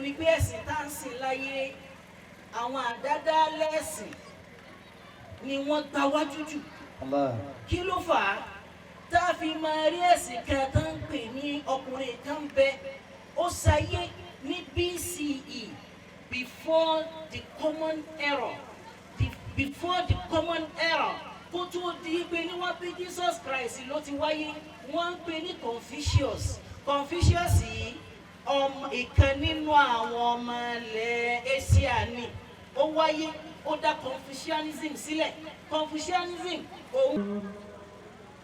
ní pé ẹ̀sìn tá ń sìn láyé àwọn àdádá lẹ́sìn ni wọ́n gba wájú jù. Kí ló fà á tá a fi máa rí ẹ̀sìn kan tó ń pè ní ọkùnrin kan bẹ ó ṣayé ní BCE before the common era kó tó di pé ní wọ́n bí Jesus Christ ló ti wáyé wọ́n ń pè ní Confucius yìí ìkan nínú àwọn ọmọ ilẹ̀ Asia ni ó wáyé ó dá Confucianism sílẹ̀. Confucianism òun.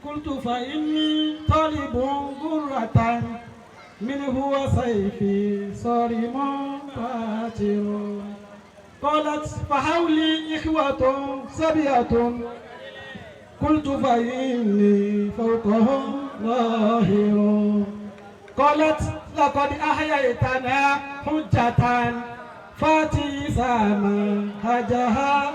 قلت فإني طالب غرة منه وسيفي صارم باتر قالت فحولي إخوة سبية قلت فإني فوقهم ظاهر قالت لقد أحييتنا حجة فاتي سما هجها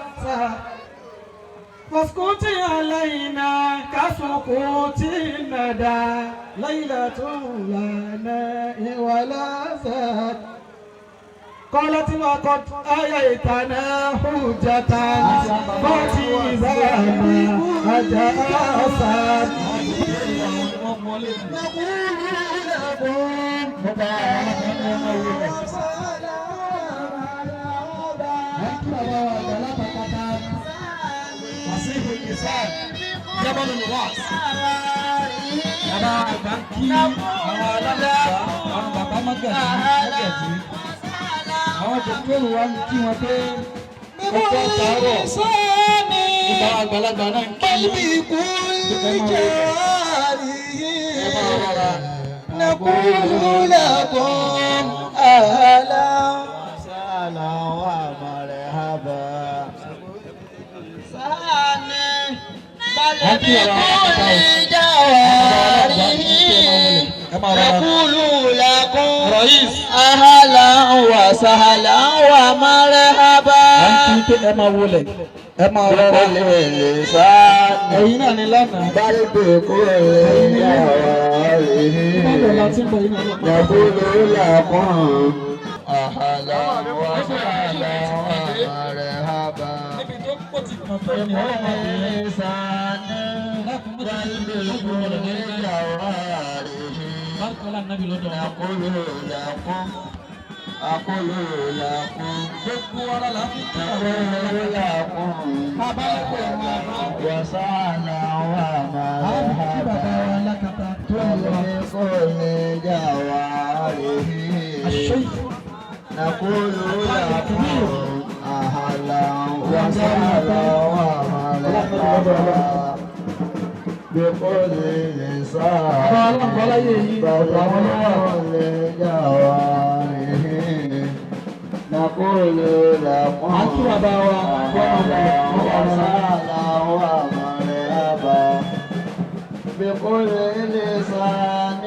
واسكت علينا كسكوت الندى ليلة لا نائي ولا زاد قالت وقد آيتنا حجة فاتي زما هجها Jabal Nuwas. Bàbá àgbà ń kí àwọn alágbàá àwọn bàbá mágàjì. Àwọn dòkítọ́rù wa ń kí wọn pé ọkọ̀ àtàárọ̀ nípa àgbàlagbà náà ń kí نقول لكم أهلا وسهلا ومرحبا بل بكل جواره نقول لكم أهلا وسهلا ومرحبا ẹ máa rọra lè sáà ẹ̀yin náà ní lánàá. bal bikul jawarihi naqulu lakum ahlan wa sahlan wa marhaban. níbi tó pọ̀ ti mọ̀ fẹ́ ni ọ̀rọ̀ máa bẹ̀rẹ̀. bal bikul jawarihi naqulu lakum akulu lakum gbogbo ara la fi kí naqulu lakum wa sahlan wa marhaban. بكل جواره نقول لكم أهلا وسهلا ومرحبا بكل لسان بكل جواره نقول لكم أهلا وسهلا ومرحبا بكل لسان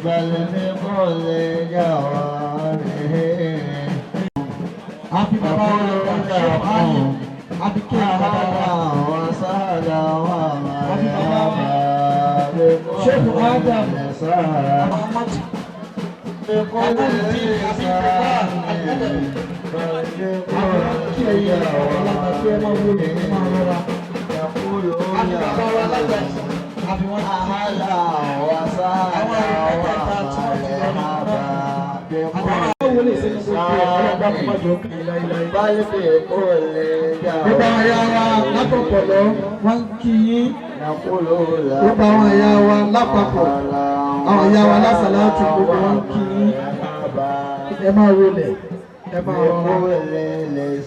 بل بكل جواره أهلا وسهلا ومرحبا بكل لسان بكل لسان بل بكل جواره يقولون أهلا وسهلا ومرحبا بكل لسان بل بكل جواره wọ́n kí yín نقول gbogbo àwọn ẹ̀yà wa lápapọ̀ àwọn ẹ̀yà wa lásàlátù gbogbo wọn kí yín ẹ máa wọlé ẹ máa rọra.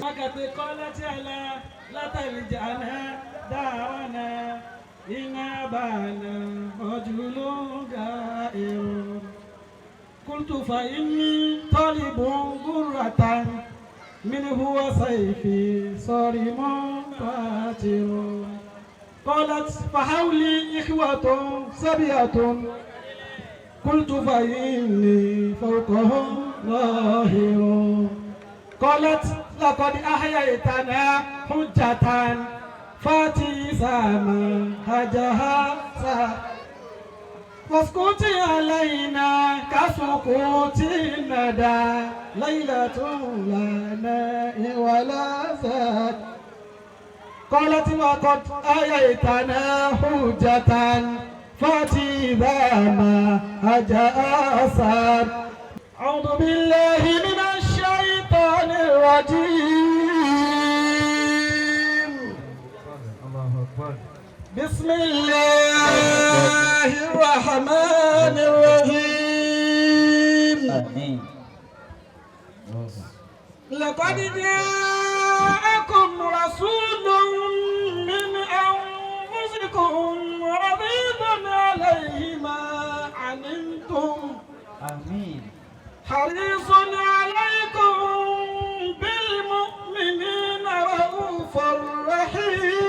wákàtí kọ́lá tí a la látàrí jàǹdà dáhùnà iná bàánà ọ̀jùlógà èrò. قلت فإني طالب غرة منه وسيفي صارم باتر قالت فحولي إخوة سبية قلت فإني فوقهم ظاهر قالت لقد أحييتنا حجة فاتي سما هجها فاسكت علينا كسكوت الندى ليلة لا نائي ولا زاد قالت وقد آيتنا حجة فاتي ذا ما هجأ أساد أعوذ بالله من الشيطان الرجيم بسم الله الرحمن الرحيم آمين. لقد جاءكم رسول من أنفسكم عزيز عليه ما عنتم آمين. حريص عليكم بالمؤمنين رؤوف رحيم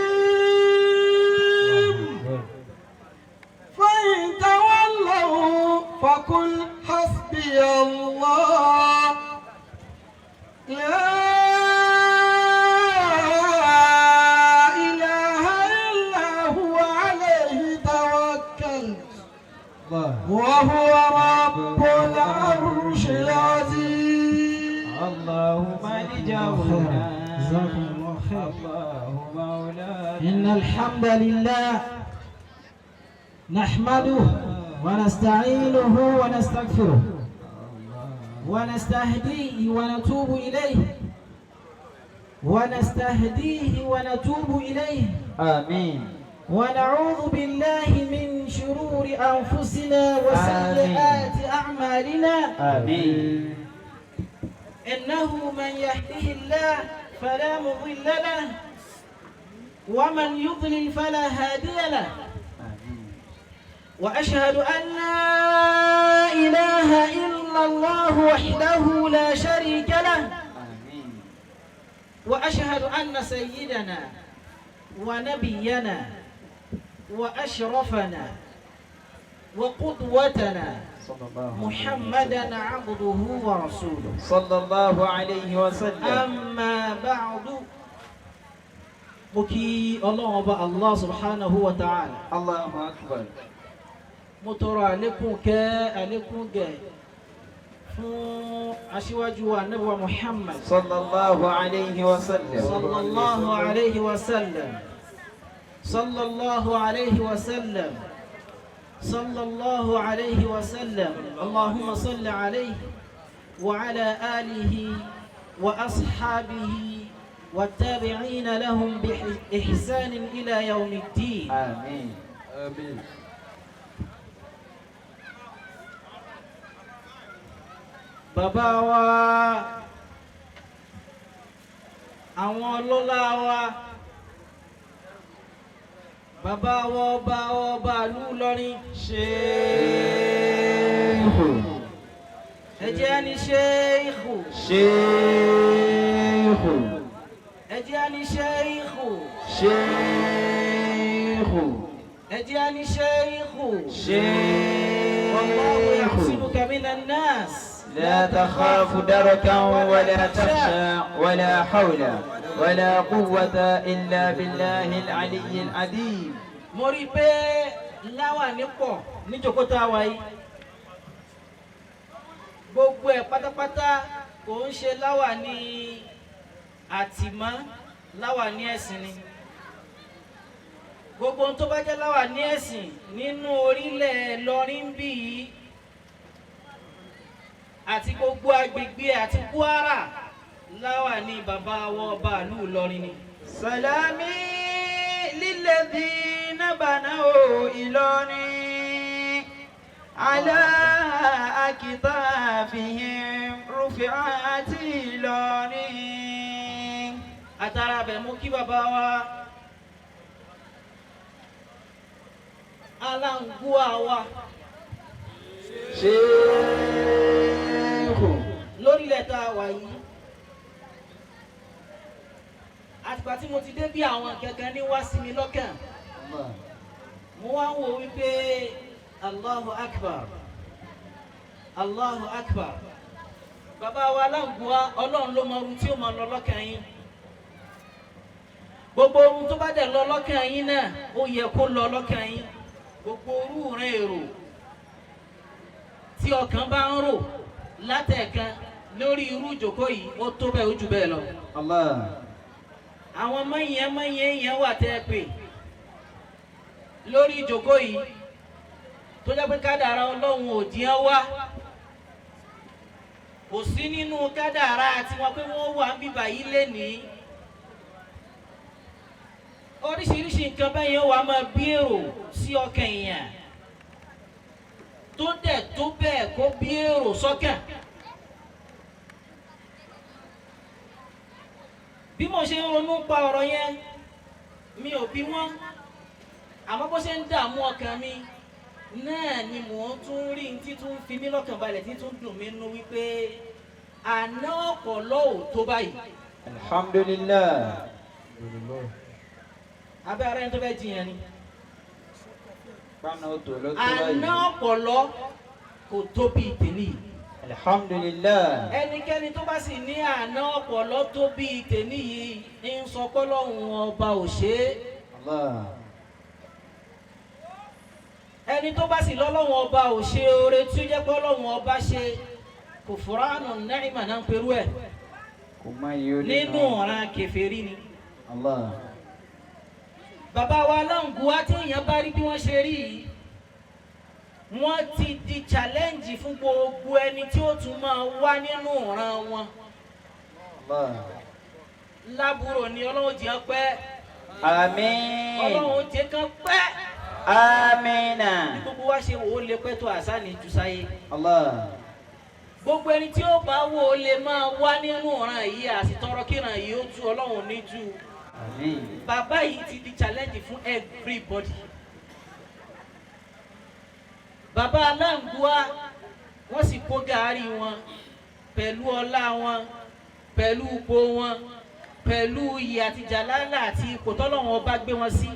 فإن تولوا فقل حسبي الله لا إله إلا هو عليه توكلت وهو رب العرش العظيم اللهم اجعلنا جزاكم الله خير. اللهم مولانا إن الحمد لله نحمده ونستعينه ونستغفره ونستهديه ونتوب إليه آمين. ونعوذ بالله من شرور أنفسنا وسيئات أعمالنا آمين. إنه من يهده الله فلا مضل له ومن يضلل فلا هادي له وأشهد أن لا إله إلا الله وحده لا شريك له آمين. وأشهد أن سيدنا ونبينا وأشرفنا وقدوتنا محمدا عبده ورسوله صلى الله عليه وسلم. أما بعد مكي الله سبحانه وتعالى الله أكبر. مترى عليكم عليكم fún aṣíwájú wa Ànábì wa Muhammad صلى الله عليه وسلم. صلى الله عليه وسلم صلى الله عليه وسلم صلى الله عليه وسلم اللهم صل عليه وعلى آله وأصحابه والتابعين لهم بإحسان إلى يوم الدين آمين. آمين. bàbá wa àwọn ọlọ́lá wa bàbá wa ọba ìlú Ìlọrin ṣéèkù ẹ jẹ́ á ní ṣéèkù ṣéèkù ẹ jẹ́ á ní ṣéèkù ṣéèkù ẹ jẹ́ á ní ṣéèkù wallahu ṣéèkù. yahsibuka minan nas لا تخاف دركا ولا تخشى ولا حول ولا قوة إلا بالله العلي العظيم. mo rí i pé láwàní pọ̀ níjókòó tá a wà yìí gbogbo ẹ̀ pátápátá kò ń ṣe láwàní àtìmọ́ láwàní ẹ̀sìn ni gbogbo ohun tó bá jẹ́ láwàní ẹ̀sìn nínú orílẹ̀ Ìlọrin bí yìí àti gbogbo agbègbè àti Kwara láwàní bàbá wa ọba ìlú Ìlọrin ni. سلامي للذين بنوا إلوني على أكتافهم رفعت إلوني. àtàrà bẹ̀ mú kí bàbá wa aláǹgùwà wa ṣéèkù lórílẹ̀ tá a wà yìí àtìgbà tí mo ti dé bí àwọn kankan ní wá sí mi lọ́kàn mo wá ń wò wípé Allahu Akbar Allahu Akbar bàbá wa aláǹgùwà Ọlọ́run ló mọ ohun tí ó mọ lọ lọ́kàn yín gbogbo ohun tó bá dẹ̀ lọ lọ́kàn yín náà ó yẹ kó lọ lọ́kàn yín gbogbo orú rẹ̀ èrò tí ọkàn bá ń rò látẹ̀kan lórí irú ìjókòó yìí ó tó bẹ́ẹ̀ ó jù bẹ́ẹ̀ lọ. àwọn mọ̀nyẹ́ yẹn wà tẹ́ ẹ pé lórí ìjókòó yìí tó jẹ́ pé kádàrá Ọlọ́run ò díẹ̀ wá kò sí nínú kádàrá tiwọn pé wọ́n wà ń bíbà yìí lénìí. oríṣiríṣi nǹkan bẹ́ẹ̀ yẹn wà máa bí èrò sí ọkàn èèyàn tó dẹ̀ tó bẹ́ẹ̀ kó bí èrò sọ́kàn. bí mo ṣe ń ronú pa ọ̀rọ̀ yẹn mi ò bí wọ́n àmọ́ bó ṣe ń dààmú ọkàn mi náà ni mò ń tún rí ní títún fi mí lọ́kàn balẹ̀ títún dùn mí nú wípé àná ọ̀pọ̀lọ́ ò tó báyìí. Alhamdulillah. abẹ́ ara ẹni tó fẹ́ jiyàn ni. Báwo tó ló tó báyìí? àná ọ̀pọ̀lọ́ kò tó bíi tèmi. Alhamdulillah. ẹnikẹ́ni tó bá sì ní àná ọ̀pọ̀lọ́ tó bíi tèmi yìí ń sọ pé Ọlọ́run ọba ò ṣe é. Allah. ẹni tó bá sì lọ́lọ́run ọba ò ṣe oore tí ó jẹ́ pé Ọlọ́run ọba ṣe kò fúránù náírà náà ń perú ẹ̀ Kò má yóò lè nínú ọ̀ràn kèfèrí ni. Allah. bàbá wa Aláǹgùwá tí èèyàn bá rí bí wọ́n ṣe rí yìí wọ́n ti di challenge fún gbogbo ẹni tí ó tún máa wá nínú ọ̀ràn wọn. Allah. lábúrò ni Ọlọ́run jẹ́ pẹ́ Àmín. Ọlọ́run jẹ́ kán pẹ́ Amina. bí gbogbo wa ṣe wò ó lè pẹ́ tó àṣà ní jù sáyé. Allah. gbogbo ẹni tí ó bá wò ó lè máa wá nínú ọ̀ràn yìí àsìtọ́rọ́ kíran yìí ó tú Ọlọ́run ní tú. Àmín. bàbá yìí ti di challenge fún everybody. bàbá Aláǹgùwá wọ́n sì kó gàárì wọn pẹ̀lú ọlá wọn pẹ̀lú ipò wọn pẹ̀lú iyì àti jàlálà àti ipò tọ́lọ́run ọba gbé wọn sí.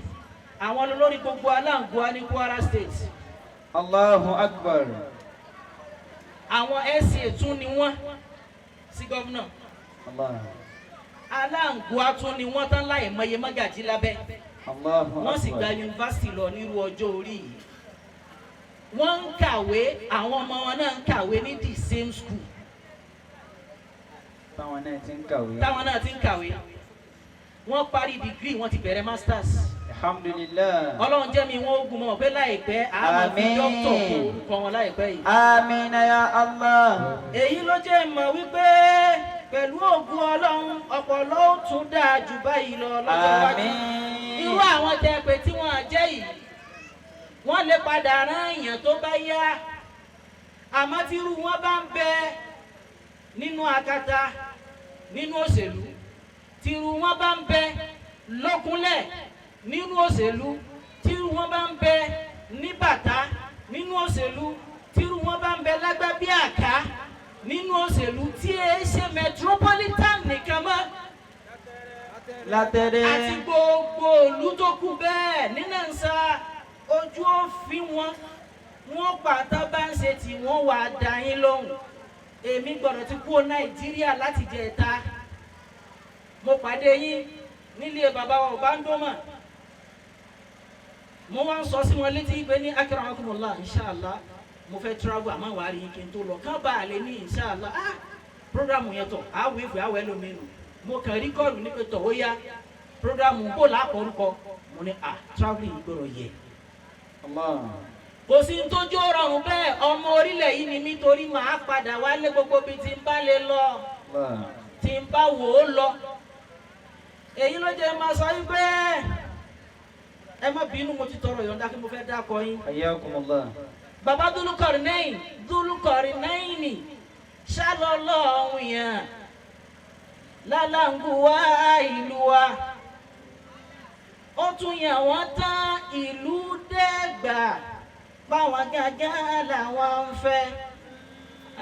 àwọn olórí gbogbo Aláǹgùwá ní Kwara State. Allahu Akbar. àwọn SA tún ni wọ́n sí gọ́vnà. Allah. Aláǹgùwá tún ni wọ́n tán láì mọye mọ́gàjí lábẹ́. Allahu Akbar. wọ́n sì gba yunifásitì lọ nírú ọjọ́ orí yìí. wọ́n ń kàwé àwọn ọmọ wọn náà ń kàwé ní the same school. Táwọn náà ti ń kàwé. táwọn náà ti ń kàwé. wọ́n parí degree wọ́n ti bẹ̀rẹ̀ masters. Alhamdulillah. Ọlọ́run jẹ́ mi wọ́n ogun mọ̀ pé láìpẹ́ àmọ́ fi Àmín. dókítà kó orúkọ wọn láìpẹ́ yìí. Amina ya Allah. èyí ló jẹ́ mọ̀ wípé pẹ̀lú ògùn Ọlọ́run ọpọlọ ó tún dáa jù báyìí lọ lọ́jọ́ iwájú. Àmín. irú àwọn jẹ́ pé tí wọ́n jẹ́ yìí wọ́n lè padà rán èèyàn tó bá yá àmọ́ tí irú wọn bá ń bẹ nínú akata nínú òṣèlú tí irú wọn bá ń bẹ lọ́kúnlẹ̀ nínú òṣèlú tí irú wọn bá ń bẹ ní bàtà nínú òṣèlú tí irú wọn bá ń bẹ lágbá bí àká nínú òṣèlú tí e ṣe metropolitan nìkan mọ́ Látẹ̀rẹ̀. àti gbogbo ìlú tó kù bẹ́ẹ̀ nínú ǹsà ojú òfin wọn pàtó bá ń ṣe tí wọ́n wà dá yín lóhùn. èmi gbọ́dọ̀ ti kúrò Nàìjíríà láti jẹta mo pàdé yín nílé bàbá wa Ọbándọ́mà mo wá ń sọ sí wọn létí pé ní akramakumullah inshallah mo fẹ́ travel àmọ́ wàá rí yín kí n tó lọ kán bá a lè ní inshallah programu yẹn tọ̀ àwọ̀ ìfẹ́ àwọ̀ ẹlòmínú mo kàn rí kọ́ọ̀lù ní pé tọ̀ ó yá programu bó lápọ̀rúkọ mo ní traveling gbọ́dọ̀ yẹ. Allah. kò sí ní tójú rọrùn bẹ́ẹ̀ ọmọ orílẹ̀ yìí ni mí torí màá padà wálé gbogbo bíi tí n bá lè lọ Allah. tí n bá wò ó lọ. èyí ló jẹ́ máa sọ wípé ẹ má bínú mo ti tọrọ yọ̀ǹda kí mo fẹ́ dákọ yín. Hayyakumullah. bàbá Dulqarnaini ṣàlọ́lọ́hún yẹn l'Aláǹgùwá ìlú wa ó tún yàn wọ́n tán ìlú dẹ́gbà báwọn gángan làwọn ń fẹ́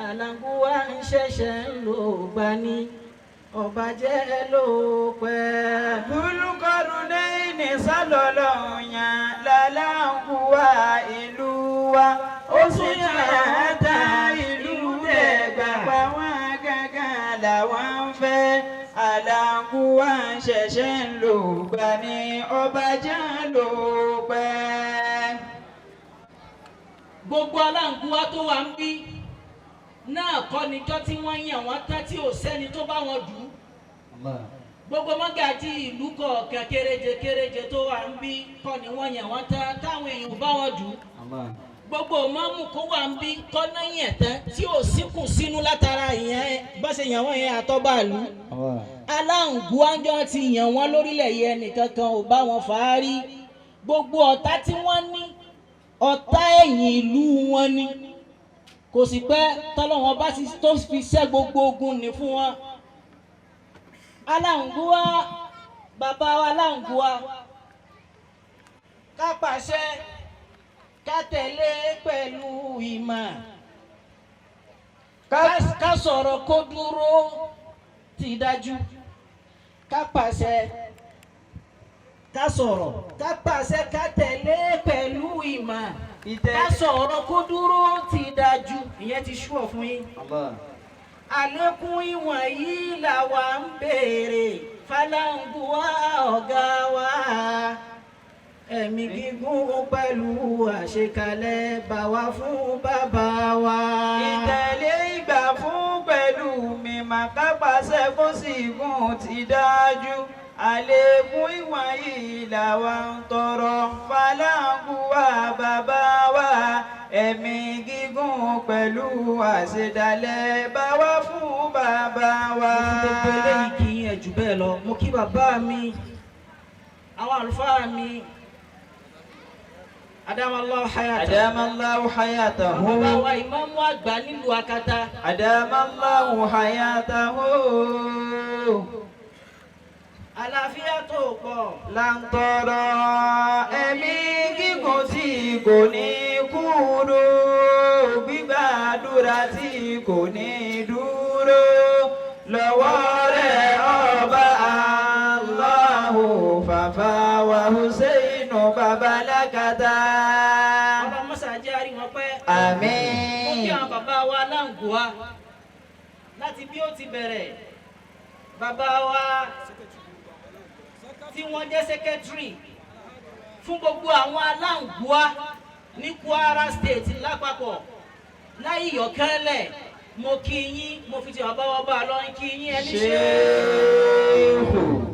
Aláǹgùwá ń ṣẹ̀ṣẹ̀ ń lò gbani ọba jẹ́ ló pẹ́. Dulqarnaini ṣàlọ́lọ́hún yẹn l'Aláǹgùwá ìlú wa ó tún yàn tán ìlú dẹ́gbà báwọn gángan làwọn ń fẹ́ Aláǹgùwá ṣẹ̀ṣẹ̀ ń lò gbani ọba jẹ́ ló pẹ́. gbogbo Aláǹgùwá tó wà ń bí náà kọ́ níjọ́ tí wọ́n yàn wọ́n tán tí ò sẹ́ni tó bá wọn dù ú. Gbogbo mọ́gàjí ìlú kọ̀ọ̀kan kéréje tó wà ń bí kọ́ ni wọ́n yàn wọ́n tán táwọn èèyàn bá wọn dù ú. Gbogbo mọ́mù kó wà ń bí kọ́ náà yàn tán tí ò síkùn sínú látara ìyẹn bá ṣe yàn wọ́n yẹn àtọ́bàlú. Aláǹgù àjọ ti yàn wọ́n lórílẹ̀ yẹn nìkankan ò bá wọn fàárí. Gbogbo ọ̀tá tí wọ́n ní ọ̀tá ẹ̀yìn ìlú wọn ni. Kò sì pẹ́ tọ́lọ́wọ́n bá ti tó fi ṣẹ́ gbogbo ogun ní fún wọn. Aláǹgùwá bàbá wa Aláǹgùwá ká pàṣẹ ká tẹ̀lé pẹ̀lú ìmọ̀ ká sọ̀rọ̀ kó dúró ti dájú ká pàṣẹ ká sọ̀rọ̀ ká pàṣẹ ká tẹ̀lé pẹ̀lú ìmọ̀ ká sọ̀rọ̀ kó dúró ti dájú ìyẹn ti ṣú ọ̀ fún yín. Àlékún ìwọ̀n yìí làwa ń béèrè f'Aláǹgùwá ọ̀gá wa. Ẹ̀mí gígùn pẹ̀lú àṣekalẹ̀ bá wa fún bàbá wa. Ìtẹ̀lé ìgbà fún pẹ̀lú mímọ̀ ká pàṣẹ kó sì gùn ti dájú. Àlékún ìwọ̀n yìí làwa ń tọrọ f'Aláǹgùwá bàbá wa. Ẹ̀mí gígùn pẹ̀lú àṣedalẹ̀ bá wa fún bàbá wa. Mo fi gbogbo eléyìí kì í yẹn jù bẹ́ẹ̀ lọ. Mo kí bàbá mi, àwọn àlùfáà mi. Adamallahu hayatahu. Adamallahu hayatahu. Bàbá wa ìmáàmù àgbà nílùú Akata. Adamallahu hayatahu. Àlàáfíà tó pọ̀. Là ń tọrọ ẹ̀mí gígùn tí kò ní kúrò, gbígbàdúrà tí kò ní dúró. Lọ́wọ́ rẹ̀ ọba Allahu fàfà wa Husseinu bàbá Lákàtà. Ọba Mọ́sá jẹ́ àrí wọn pẹ́. Àmín. Mo kí àwọn bàbá wa Aláǹgùwá láti bí ó ti bẹ̀rẹ̀. Bàbá wa tí wọ́n jẹ́ sẹ́kẹ́tírì fún gbogbo àwọn Aláǹgùwá ní Kwara State lápapọ̀ láì yọ̀kẹ́lẹ̀. Mo kí yín, mo fi ti bàbá wa bá a lọ kí yín ẹni ṣe.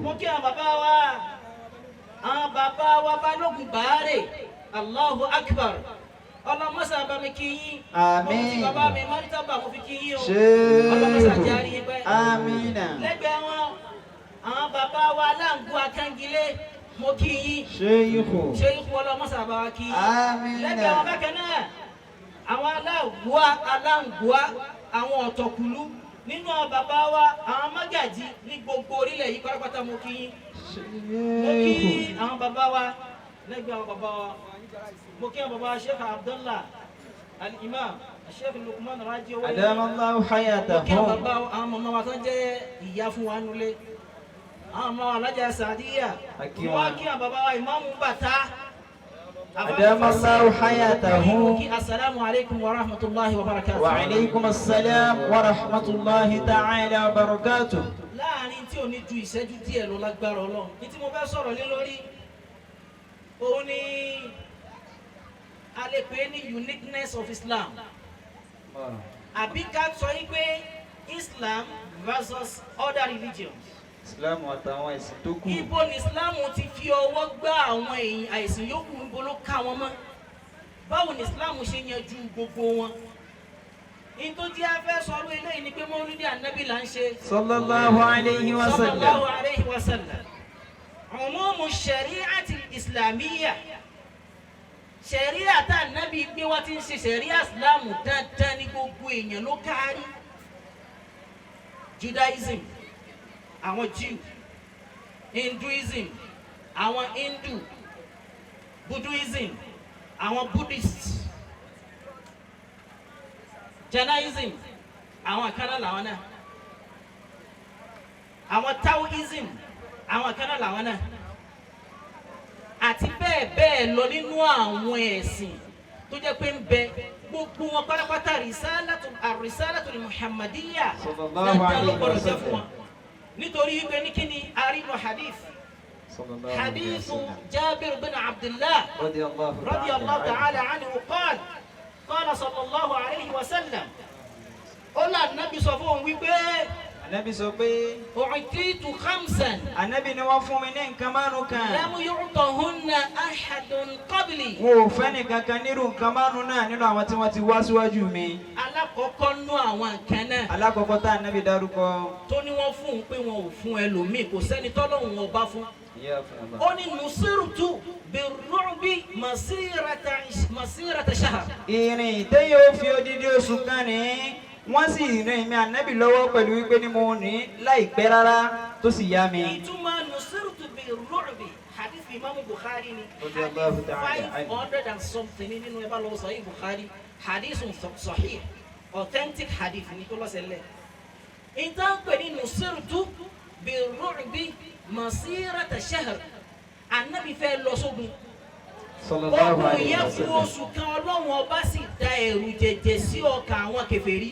Mo kí àwọn bàbá wa Balógun Bàárè. Allahu Akbar. Ọlọ́mọ́sá bá mi kí yín. Àmín. Mo fi bàbá mi Mọ́rítàbà mo fi kí yín o. Ọlọ́mọ́sá jẹ́ àrí yín pẹ́. Àmínà. Lẹ́gbẹ̀ẹ́ wọn, àwọn bàbá wa Aláǹgùwá Kangilé. Mo kí yín. Ṣéyíkù. Ṣéyíkù ọlọ́mọ́sá bá wa kí yín. Àmínà. Lẹ́gbẹ̀ẹ́ wọn bákan náà, àwọn Aláǹgùwá àwọn ọ̀tọ̀kùlú nínú àwọn bàbá wa àwọn mágàjí ní gbogbo orílẹ̀ yìí pátápátá mo kí yín. Mo kí àwọn bàbá wa lẹ́gbẹ̀ẹ́ àwọn bàbá wa. Mo kí àwọn bàbá wa Sheikh Abdullah Al-Imam Sheikh Lukman Raji owó. Adamallahu hayatahu. Mo kí àwọn bàbá wa àwọn màmá wa tó ń jẹ́ ìyá fún wa nulẹ̀. Àwọn màmá wa Alájà Sàdíyà. Mo wá kí àwọn bàbá wa Ìmáàmù Bàtà. Adamallahu hayatahu. Assalamu alaikum wa rahmatullahi wa barakatuh. Wa alaikum assalam wa rahmatullahi ta'ala wa barakatuh. Láàárín tí ò ní ju ìṣẹ́jú díẹ̀ lọ lágbára Ọlọ́run. Ní tí mo fẹ́ sọ̀rọ̀ lé lórí, òun ni a lè pè ní uniqueness of Islam. Àbí ká sọ yí pé Islam versus other religions. Islam àtàwọn ẹ̀sìn tó kù. Ibo ni Islam ti fi ọwọ́ gbá àwọn àìsàn yòókù níbo ló ká wọn mọ́? Báwo ni Islam ṣe yanjú gbogbo wọn? In tó jẹ́ afẹ́ sọ̀rọ̀ eléyìí ni pé Mọ́lúdì Ànábì là ń ṣe. Sallallahu alayhi wa sallam. Sallallahu alayhi wa sallam. Umumu shari'ati islamiyya. Sharia tá Ànábì gbé wá tí ń ṣe sharia Islam dandan ní gbogbo èèyàn ló kárí. Judaism, àwọn Jew. Hinduism, àwọn Hindu. Buddhism, àwọn Buddhist. Jainism, àwọn kanáà làwọn náà. Àwọn Taoism, àwọn kanáà làwọn náà. Àti bẹ́ẹ̀ bẹ́ẹ̀ lọ nínú àwọn ẹ̀sìn tó jẹ́ pé ń bẹ gbogbo wọn pátápátá ar-risalatul Muhammadiyya dandan ló gbọdọ̀ jẹ́ fún wọn. Nítorí wípé ní kíni arínú hadith. حديث جابر بن عبد الله رضي الله تعالى عنه قال صلى الله عليه وسلم ó là nábì sọ fún òun wípé Ànábì sọ pé u'titu khamsan Ànábì ni wọ́n fún mi ní nǹkan márùn kan. lam yu'tahunna ahadun qabli. Wọn ò fẹ́ nìkan kan nírú nǹkan márùn náà nínú àwọn tí wọ́n ti wá síwájú mi. alákọ̀ọ́kọ́ nú àwọn nǹkan náà Alákọ̀ọ́kọ́ tá Ànábì dárúkọ. tó ní wọ́n fún un pé wọn ò fún ẹlòmíì kò sẹ́ni tọ́lọ́hun ọba fún. ó ní nusirtu birru'bi masirata shahr. Ìrìn téyẹ ó fi odidi oṣù kan ní wọ́n sì rìn mí Ànábì lọ́wọ́ pẹ̀lú wípé ní mo rìn láìpẹ́ rárá tó sì yá mi. ìtumọ̀ nusirtu birru'bi hadith Imam Bukhari ni Radiyallahu ta'ala anhu. 500 and something nínú ẹ bá lọ Sahih Bukhari hadith sahih authentic hadith ni tó lọ́sẹ̀lẹ̀. ìtàn pè ní nusirtu birru'bi masirata shahr. Ànábì fẹ́ lọ sógun. Sallallahu Ogun alayhi yẹn wa fún sallam. oṣù kan Ọlọ́run ọba sì da ẹ̀rù jẹ̀jẹ̀ sí ọkàn àwọn kèfèrí.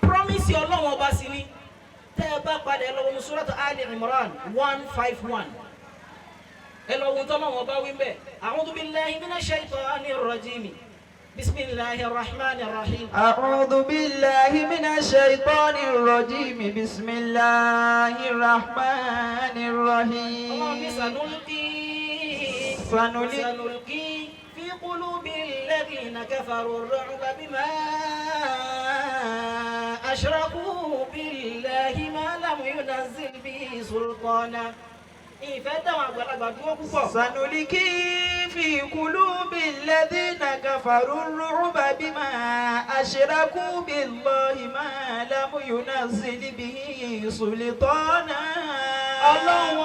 Promise Ọlọ́run ọba sì ni tẹ́ ẹ bá padà ẹ lọ wọnú Suratu Ali Imran 151. ẹ lọ wọnú tọ́lọ́run ọba wí mbẹ́. A'udhu billahi minash shaitanir rajim. Bismillahir rahmanir rahim. أعوذ بالله من الشيطان الرجيم بسم الله الرحمن الرحيم سنلقي في قلوب الذين كفروا الرعب بما أشركوا بالله ما لم ينزل به سلطانا. سنلقي في قلوب الذين كفروا الرعب بما أشركوا بالله ما لم ينزل به سلطانا. Ọlọ́run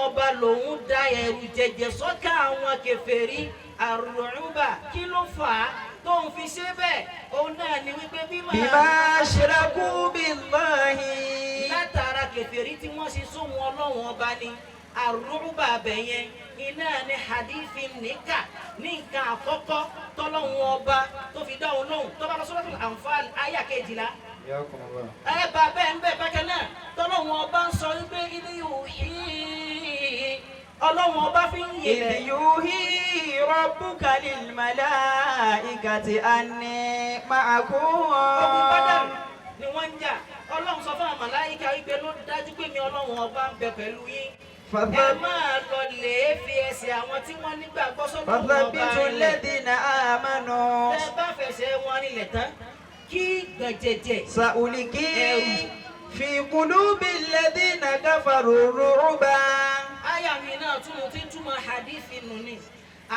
ọba lòun dá ẹ̀rù jẹ̀jẹ̀ sọ́kàn àwọn kèfèrí àrùnrùnbà kí ló fà á tó ń fi ṣe bẹ́ẹ̀ òun náà ni wípé بما أشركوا بالله látara kèfèrí tí wọ́n ṣe sóhun Ọlọ́run ọba ni àrùnrùnbà bẹ̀yẹn iná ni hadithi níkà ní nǹkan àkọ́kọ́ tọ́lọ́run ọba tó fi dá òun lóhùn tó bá lọ Suratul Anfal àyá 12. ẹ bá bẹ́ẹ̀ ń bẹ̀ bákan náà tọ́lọ́run ọba ń sọ wípé ilé yóò hí Ọlọ́run ọba fi ń yè إذ يوحي ربك للملائكة أني معكم. Ogun Badr ni wọ́n ń jà Ọlọ́run sọ fún àwọn màláíkà wípé ló dájú pé mi Ọlọ́run ọba ń bẹ pẹ̀lú yín. ẹ máa lọ lè fi ẹsẹ̀ àwọn tí wọ́n nígbàgbọ́ sọ́dọ̀ ọba فثبتوا rẹ̀. الذين آمنوا. tẹ́ bá fẹsẹ̀ wọn rinlẹ̀ tán kí gbẹ̀jẹ̀jẹ̀ سألقي في قلوب الذين كفروا الرعب. àyà mi náà túmọ̀ hadithi nù ni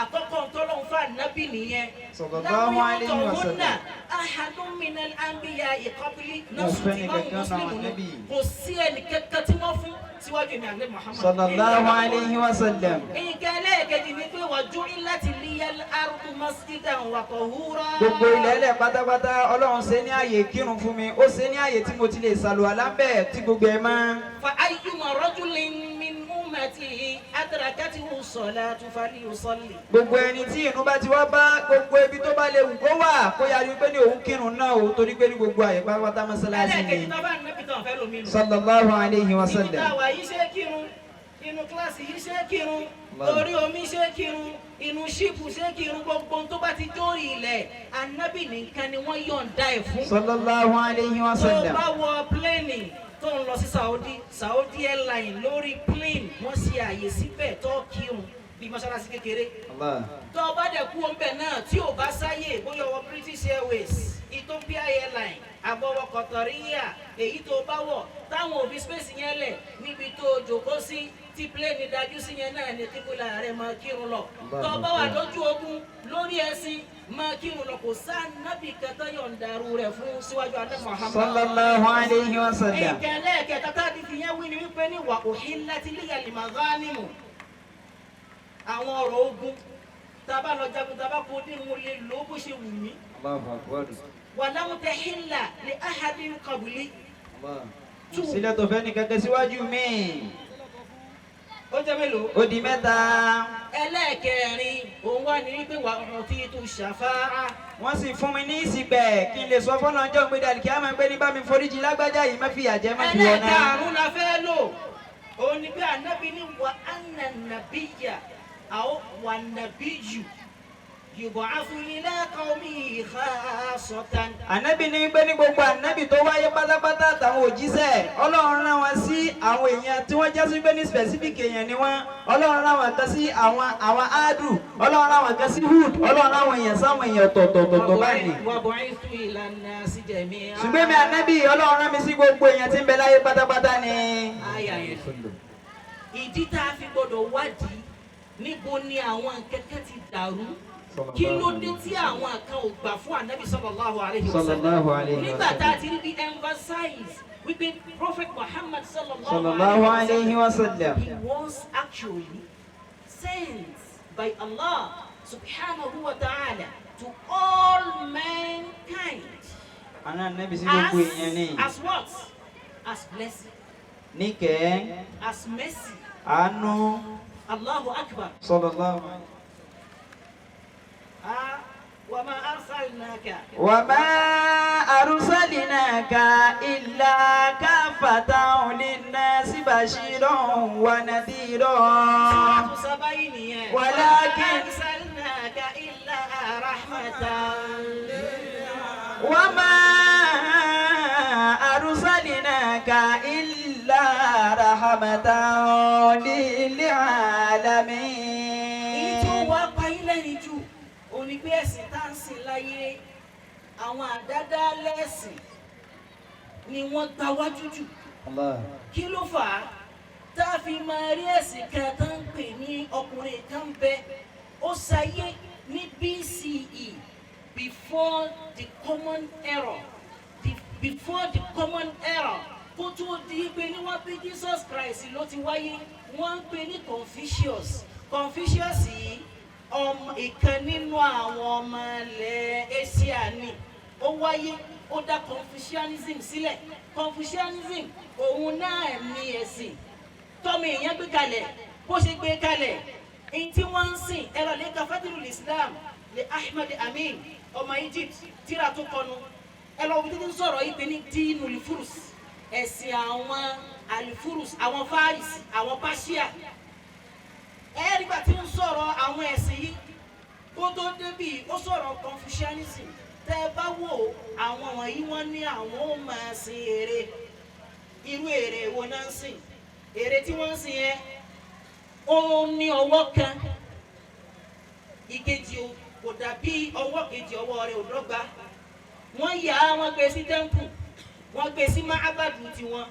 àkọ́kọ́ ntọ́lọ́hún fún ànábì nìyẹn. Sallallahu alayhi wa sallam. ahadun minal anbiya'i qabli Mo fẹ́ ní kankan náà Muslim ni Ànábì. kò sí ẹnì kankan tí wọ́n fún síwájú mi àgbẹ̀ Muhammad. Sallallahu alayhi wa sallam. nǹkan ẹlẹ́ẹ̀kejì ni pé waju'ilat liyal ardu masjidan wa tahura. Gbogbo ilẹ̀ ẹlẹ̀ pátápátá Ọlọ́run ṣe ní ààyè kírun fún mi, ó ṣe ní ààyè tí mo ti lè ṣàlùwàlá ńbẹ̀ tí gbogbo ẹ̀ máa. fa ayyuma rajulin min ummati adrakathu salatu falyusalli. Gbogbo ẹni tí inú bá ti wá bá gbogbo ibi tó bá lè wù kó wà kó yára pé ní òun kírun náà o torí pé ní gbogbo àyè pátápátá mọ́sálásí ẹlẹ́ẹ̀kejì ni. tó bá nẹ́bí tán fẹ́ lómi nù. Sallallahu alayhi wa ibi sallam. táwa yìí ṣe kírun inú kíláàsì yìí ṣe kírun orí omi ṣe kírun inú ṣíìpù ṣe kírun gbogbo tó bá ti dórí ilẹ̀ anábì nìkan ni wọ́n yọ̀ǹda ẹ̀ fún. Sallallahu alayhi wa tó sallam. bá wọ pléènì tó ń lọ sí Saudi airline lórí plane wọ́n ṣe àyè síbẹ̀ tó kírun bí mọ́ṣáláṣí kékeré. Allah. tó bá dẹ̀ kú ọ̀nbẹ̀ náà tí ò bá sáyè bóyá wọ British Airways Ethiopia airline àbọ̀wọ̀ Qatariyya èyí tó bá wọ̀ táwọn òbí space yẹn lẹ̀ níbi tó jòkó sí tí plane dájú sí yẹn náà ní kíkúlà rẹ̀ máa kírun lọ. tó bá wà lójú ogun lórí ẹṣin máa kírun lọ kò sáà nábì kẹta yọ̀ǹdarú rẹ̀ fún síwájú adé Muhammad. Sallallahu alayhi wa sallam. ìkẹlẹ́ kẹta tá a ti fi yẹn wí ni wípé ní wà uhillat liyal maghanimu àwọn ọ̀rọ̀ ogun tá a bá lọ jagun tá a bá kó dín mo lè lò ó bó ṣe wù mí. Allahu akbar. wa lam tahilla li ahadin qabli. Sílẹ̀ tó fẹ́ ní kẹ́kẹ́ síwájú mi. ó jẹ́ mélòó. Ó di mẹ́ta. ẹlẹ́ẹ̀kẹrin òun wà ní wípé wà utitu shafa'a. Wọ́n sì fún mi ní ìsìgbẹ̀ kí n lè sọ fọ́nà ọjọ́ ìgbéda kí á máa gbé ní bá mi foríjì lágbájá yìí má fi àjẹ́ má fi wọ́n náà. ẹlẹ́ẹ̀karùn-ún la fẹ́ lò òun ni pé ànábì ní wa anna nabiyya aw wa nabiyyu yub'athu ila qawmihi khassatan. Ànábì ní pé ní gbogbo ànábì tó wáyé pátápátá àtàwọn òjíṣẹ́ Ọlọ́run rán wọn sí àwọn èèyàn tí wọ́n jẹ́ sí pé ní specific èèyàn ni wọ́n. Ọlọ́run rán wọn kan sí àwọn Adu, Ọlọ́run rán wọn kan sí Hud, Ọlọ́run rán wọn èèyàn sáwọn èèyàn tọ̀tọ̀tọ̀tọ̀ báyìí. wa bu'ithtu ila an-nasi jami'an. Ṣùgbọ́n mi ànábì Ọlọ́run rán mi sí gbogbo èèyàn tí ń bẹ láyé pátápátá ni. Àyà yẹn. Ìdí tá a fi gbọdọ̀ wádìí níbo ni àwọn kẹ̀kẹ́ ti dàrú. Kí ló dé tí àwọn kan ò gbà fún Ànábì sallallahu alayhi wa sallam? Nígbà tá a ti rí bí emphasize wípé Prophet Muhammad sallallahu alayhi wa sallam, he was actually sent by Allah subhanahu wa ta'ala to all mankind. Àná ànábì sí gbogbo èèyàn ni. As what? As blessing. Níkẹ́. As mercy. Àánú. Allahu Akbar. Sallallahu alayhi. وما أرسلناك إلا كافة للناس بشيرا ونذيرا ولكن أرسلناك إلا رحمة وما أرسلناك إلا رحمة للعالمين. Òní pé ẹ̀sìn tá ń sìn láyé àwọn àdádálẹ́sìn ni wọ́n gba wájú jù. Kí ló fà á tá a fi máa rí ẹ̀sìn kan tó ń pè ní ọkùnrin kan bẹ ó ṣayé ní BCE before the common era kó tó di pé ní wọ́n bí Jesus Christ ló ti wáyé wọ́n ń pè ní Confucius yìí ìkan nínú àwọn ọmọ ilẹ̀ Asia ni ó wáyé ó dá Confucianism sílẹ̀. Confucianism òun náà ní ẹ̀sìn tọ́mọ èèyàn gbé kalẹ̀ bó ṣe gbé kalẹ̀ èyí tí wọ́n ń sìn ẹ̀rọ lẹ́ka Fathul Islam lè Ahmad Amin ọmọ Egypt tíra tó kọnu ẹ̀rọ òbí títí sọ̀rọ̀ yìí pé ní dínú Al-Furus ẹ̀sìn àwọn Al-Furus àwọn Faris àwọn Persia. Nígbà tí ń sọ̀rọ̀ àwọn ẹ̀sìn yìí kó tó débì ó sọ̀rọ̀ Confucianism tẹ́ ẹ bá wò àwọn wọ̀nyí wọ́n ní àwọn ó máa sin ère. Irú ère wo náà ń sìn? Ère tí wọ́n ń sìn yẹn ó ní ọwọ́ kan ìkejì kò dàbí ọwọ́ kejì ọwọ́ rẹ̀ ò dọ́gba. Wọ́n yà á wọ́n gbé sí temple wọ́n gbé sí máàbàdù tiwọn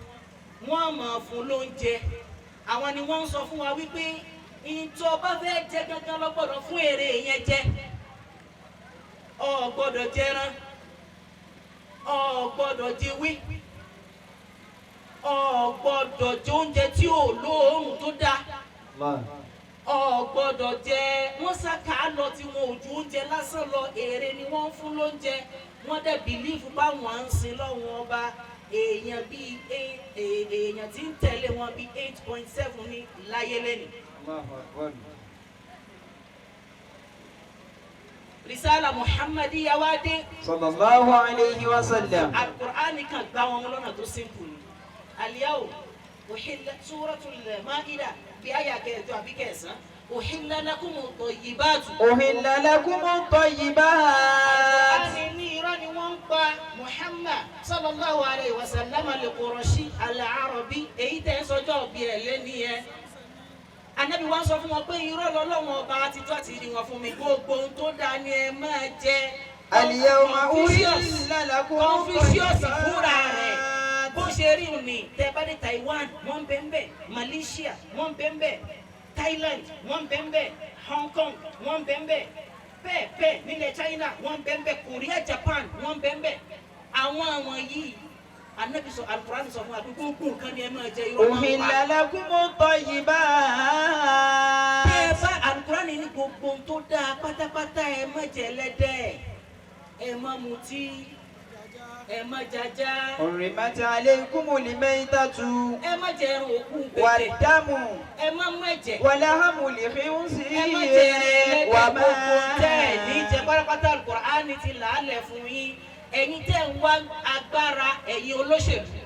wọ́n máa fún lóúnjẹ. Àwọn ni wọ́n ń sọ fún wa wípé ìtọ́ bá fẹ́ jẹ gangan lọ gbọ́dọ̀ fún ère yẹn jẹ. Ọ gbọ́dọ̀ jẹran, ọ gbọ́dọ̀ jẹwé, ọ gbọ́dọ̀ jẹ oúnjẹ tí ò lóòórùn tó dáa, ọ gbọ́dọ̀ jẹ wọ́n ṣàkà lọ tí wọn ò ju oúnjẹ lásán lọ ère ni wọ́n ń fún lóúnjẹ. Wọ́n dẹ̀ bìlífù báwọn ń sin lọ́wọ́n ọba èèyàn bíi èèyàn tí ń tẹ̀lé wọn bíi 8.7 ní láyé lẹ́nu. Risala Muhammadiyya wá dé. Sallallahu alayhi wa sallam. Al-Qur'ani kan gbá wọn lọ́nà tó simple ni. Al-yawma uhillat suratul Ma'idah bí àyà kẹjọ àbí kẹsàn-án. Uhilla lakumut tayyibatu. Uhilla lakumut tayyibatu. Al-Qur'ani ní irọ́ ni wọ́n ń pa Muhammad sallallahu alayhi wa sallam al-Qurashi al-Arabi èyí tẹ́ ń sọjọ́ bí ẹ̀ lẹ́ni yẹn. Ànábì wá sọ fún wọn pé irọ́ lọ́lọ́wọ́n ọba àti tó àti rí wọn fún mi gbogbo ohun tó dáa ni ẹ máa jẹ. Al-yawma uhilla lakumut Confucius fúnra rẹ̀ bó ṣe rí òní tẹ́ bá dé Taiwan wọ́n bẹ́ẹ̀ Malaysia wọ́n bẹ́ẹ̀ Thailand wọ́n bẹ́ẹ̀ Hong Kong wọ́n bẹ́ẹ̀ nílẹ̀ China wọ́n bẹ́ẹ̀ Korea Japan wọ́n bẹ́ẹ̀ àwọn yìí. Ànábì sọ Al-Qur'an sọ fún wa pé gbogbo nǹkan ni ẹ máa jẹ irọ́ máa ń pa. Uhilla lakumut tayyibatu. Bẹ́ẹ̀ bá Al-Qur'an ní gbogbo ohun tó dáa pátápátá ẹ má jẹ ẹlẹ́dẹ̀ ẹ má mutí ẹ má jajá. Hurrimat alaykumul maytatu. Ẹ má jẹ ẹran òkú gbẹ̀dẹ̀. Wad-damu. Ẹ má mú ẹ̀jẹ̀. Wa-lahmul khinzir. Ẹ má jẹ ẹlẹ́dẹ̀ gbogbo tẹ́ ẹ̀ ní jẹ pátápátá Al-Qur'an ti làálẹ̀ fún yín. Ẹ̀yin tẹ́ ń wá agbára ẹ̀yin olóṣèlú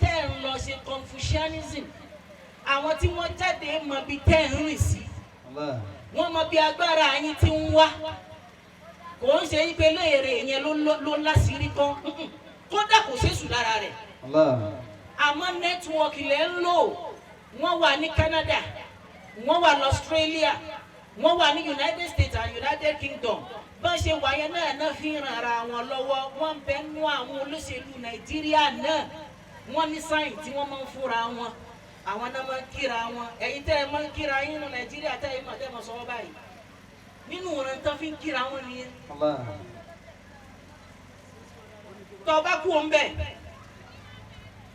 tẹ́ ń lọ ṣe Confucianism àwọn tí wọ́n jáde mọ bí tẹ́ ń rìn sí wọ́n mọ bí agbára yín ti ń wá kò ń ṣe ipe léèrè yẹn ló láṣìírí tán kódà kò ṣe sùn lára rẹ̀ àmọ́ nẹ́tíwọ́ọ̀kì lẹ́ ń lò wọ́n wà ní Canada wọ́n wà ní Australia wọ́n wà ní United States and United Kingdom bá ṣe wáyé náà fi ń ran ara wọn lọ́wọ́ wọ́n ń bẹ nú àwọn olóṣèlú Nàìjíríà náà wọ́n ní sáyìn tí wọ́n máa ń fúnra wọn àwọn náà máa ń kíra wọn ẹ̀yin tẹ́ ẹ máa ń kíra yín ní Nàìjíríà tẹ́ ẹ máa tẹ́ ẹ máa sọ báyìí nínú ọ̀ràn tán fi ń kíra wọn nìyẹn. tó bá kú òun bẹ́ẹ̀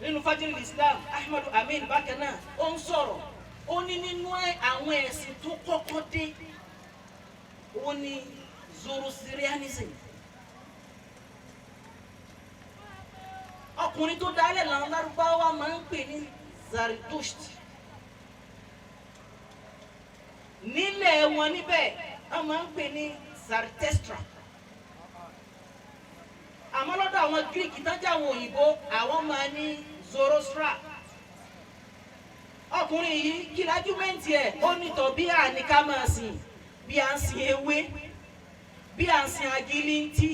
nínú Fajrul Islam Ahmadu Amin bákan náà ó ń sọ̀rọ̀ ó ní nínú àwọn ẹ̀sìn tó kọ́kọ́ dé ó ní Zoroastrianism ọkùnrin tó dálẹ̀ làwọn Lárúbáwá máa ń pè ní Zardusht nílẹ̀ wọn níbẹ̀ wọ́n máa ń pè ní Zarathustra àmọ́ lọ́dọ̀ àwọn Greek ìtajà àwọn òyìnbó àwọn máa ní Zoroastra ọkùnrin yìí kí lájúmẹ́ǹtì ẹ̀ ó ní tọ̀ bí àní ká máa sìn bí à ń sin ewé bí à ń sin agilintí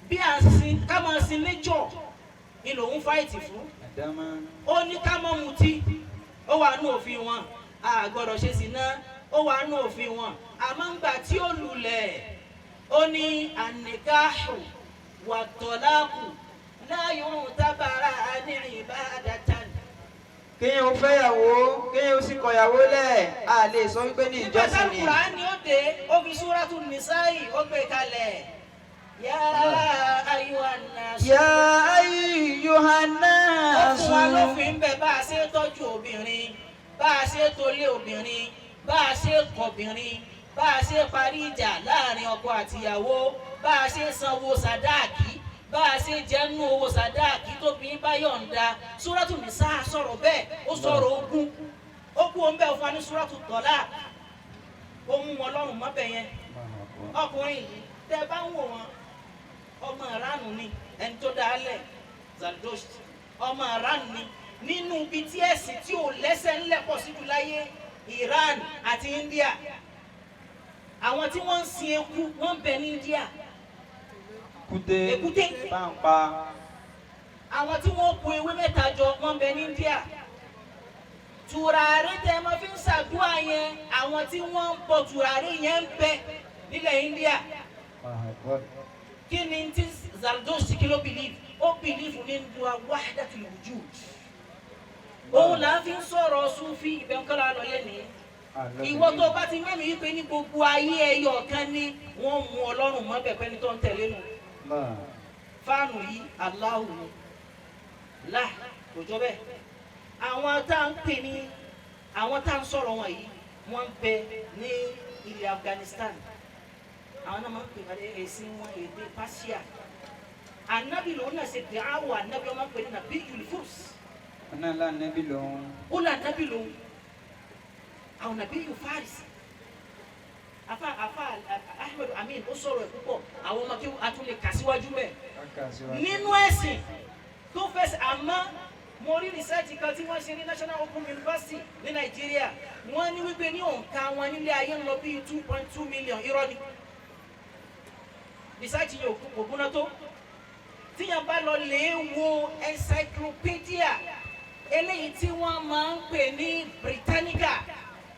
bí à ń sin ká máa sin nature ni lòun fáìtì fún ó ní ká máa mutí ó wà ní òfin wọn a gbọ́dọ̀ ṣe sìná ó wà ní òfin wọn àmọ́ ńgbà tí ó lulẹ̀ ó ní ànìkáhù wà tọ́láàkù láyé òun tábàárà ní ìbádàtàn. kéèyàn ó fẹ́yàwó kéèyàn ó sì kọ̀yàwó lẹ̀ a lè sọ wípé ní ìjọsìn ni. ìgbà Kùránì ó dé ó fi Súratun Nisa'i ó gbé kalẹ̀ yá ayyuhan nas. yá ayyuhan nas. ó fún wa lófin bẹ́ẹ̀ bá a ṣe tọ́jú obìnrin bá a ṣe tolé obìnrin bá a ṣe kọ̀bìnrin bá a ṣe parí ìjà láàrin ọkọ àtìyàwó bá a ṣe sanwó sàdáàkì bá a ṣe jẹ́nu owó sàdáàkì tóbi bá yọ̀ǹda Súratun Nisa sọ̀rọ̀ bẹ́ẹ̀ ó sọ̀rọ̀ ogún ó kú òun bẹ́ẹ̀ fún wa ní Súratut Talaq ó mú wọn lọ́rùn mọ́bẹ̀ yẹn ọkùnrin yìí tẹ́ bá ń wò wọn ọmọ ìránù ni ẹni tó dálẹ̀ Zardusht ọmọ ìránù ni nínú ibi tí ẹ̀sìn tí ò lẹ́sẹ̀ ńlẹ̀ pọ̀ síbi láyé Iran àti India àwọn tí wọ́n ń sin eku wọ́n ń bẹ ní India èkúté pàǹpà àwọn tí wọ́n kó ewé mẹ́ta jọ wọ́n ń bẹ ní India tùràrí tẹ́ máa fi ń ṣàdúrà yẹn àwọn tí wọ́n ń bọ tùràrí yẹn ń bẹ nílẹ̀ India kí ni tí Zardusht kí ló bìlíf ó bìlíf nínú wahdatul wujud òun là ń fi ń sọ̀rọ̀ Sufi ìbẹ̀ǹkọ́lá lọ lẹ́nu ìwọ tó bá ti mẹ́rin wípé ní gbogbo ayé ẹyọ kan ní wọ́n mú Ọlọ́run mọ́ bẹ̀pẹ́ ní tó ń tẹ̀lé nù fáànù yìí Allahu ni là kò jọ bẹ́ẹ̀ àwọn tá à ń pè ní àwọn tá à ń sọ̀rọ̀ wọn yìí wọ́n ń bẹ ní ilẹ̀ Afghanistan àwọn náà máa ń pè wọ́n ẹ̀sìn wọn èdè Persia anabi lòun náà ṣe dàáwọ̀ anabi wọn máa ń pè ní Nabiyul Furs ọ̀nà ńlá nẹ́bí lòun. ó là anabi lòun àwọn Nabiyul Faris afa Ahmadu Amin ó sọ̀rọ̀ ẹ̀ púpọ̀ àwọn ọmọ kí a tún lè kà síwájú mẹ́ nínú ẹ̀sìn tó fẹsẹ̀ àmọ́ mo rí rìsẹ́ẹ̀tì kan tí wọ́n ṣe ní National Open University ní Nàìjíríà wọ́n ní wípé ní òǹkà wọn nílé ayé ń lọ bí 2.2 million irọ́ ni rìsẹ́ẹ̀tì yóò kò gbóná tó tíyàn bá lọ lè wo encyclopedia eléyìí tí wọ́n máa ń pè ní Britannica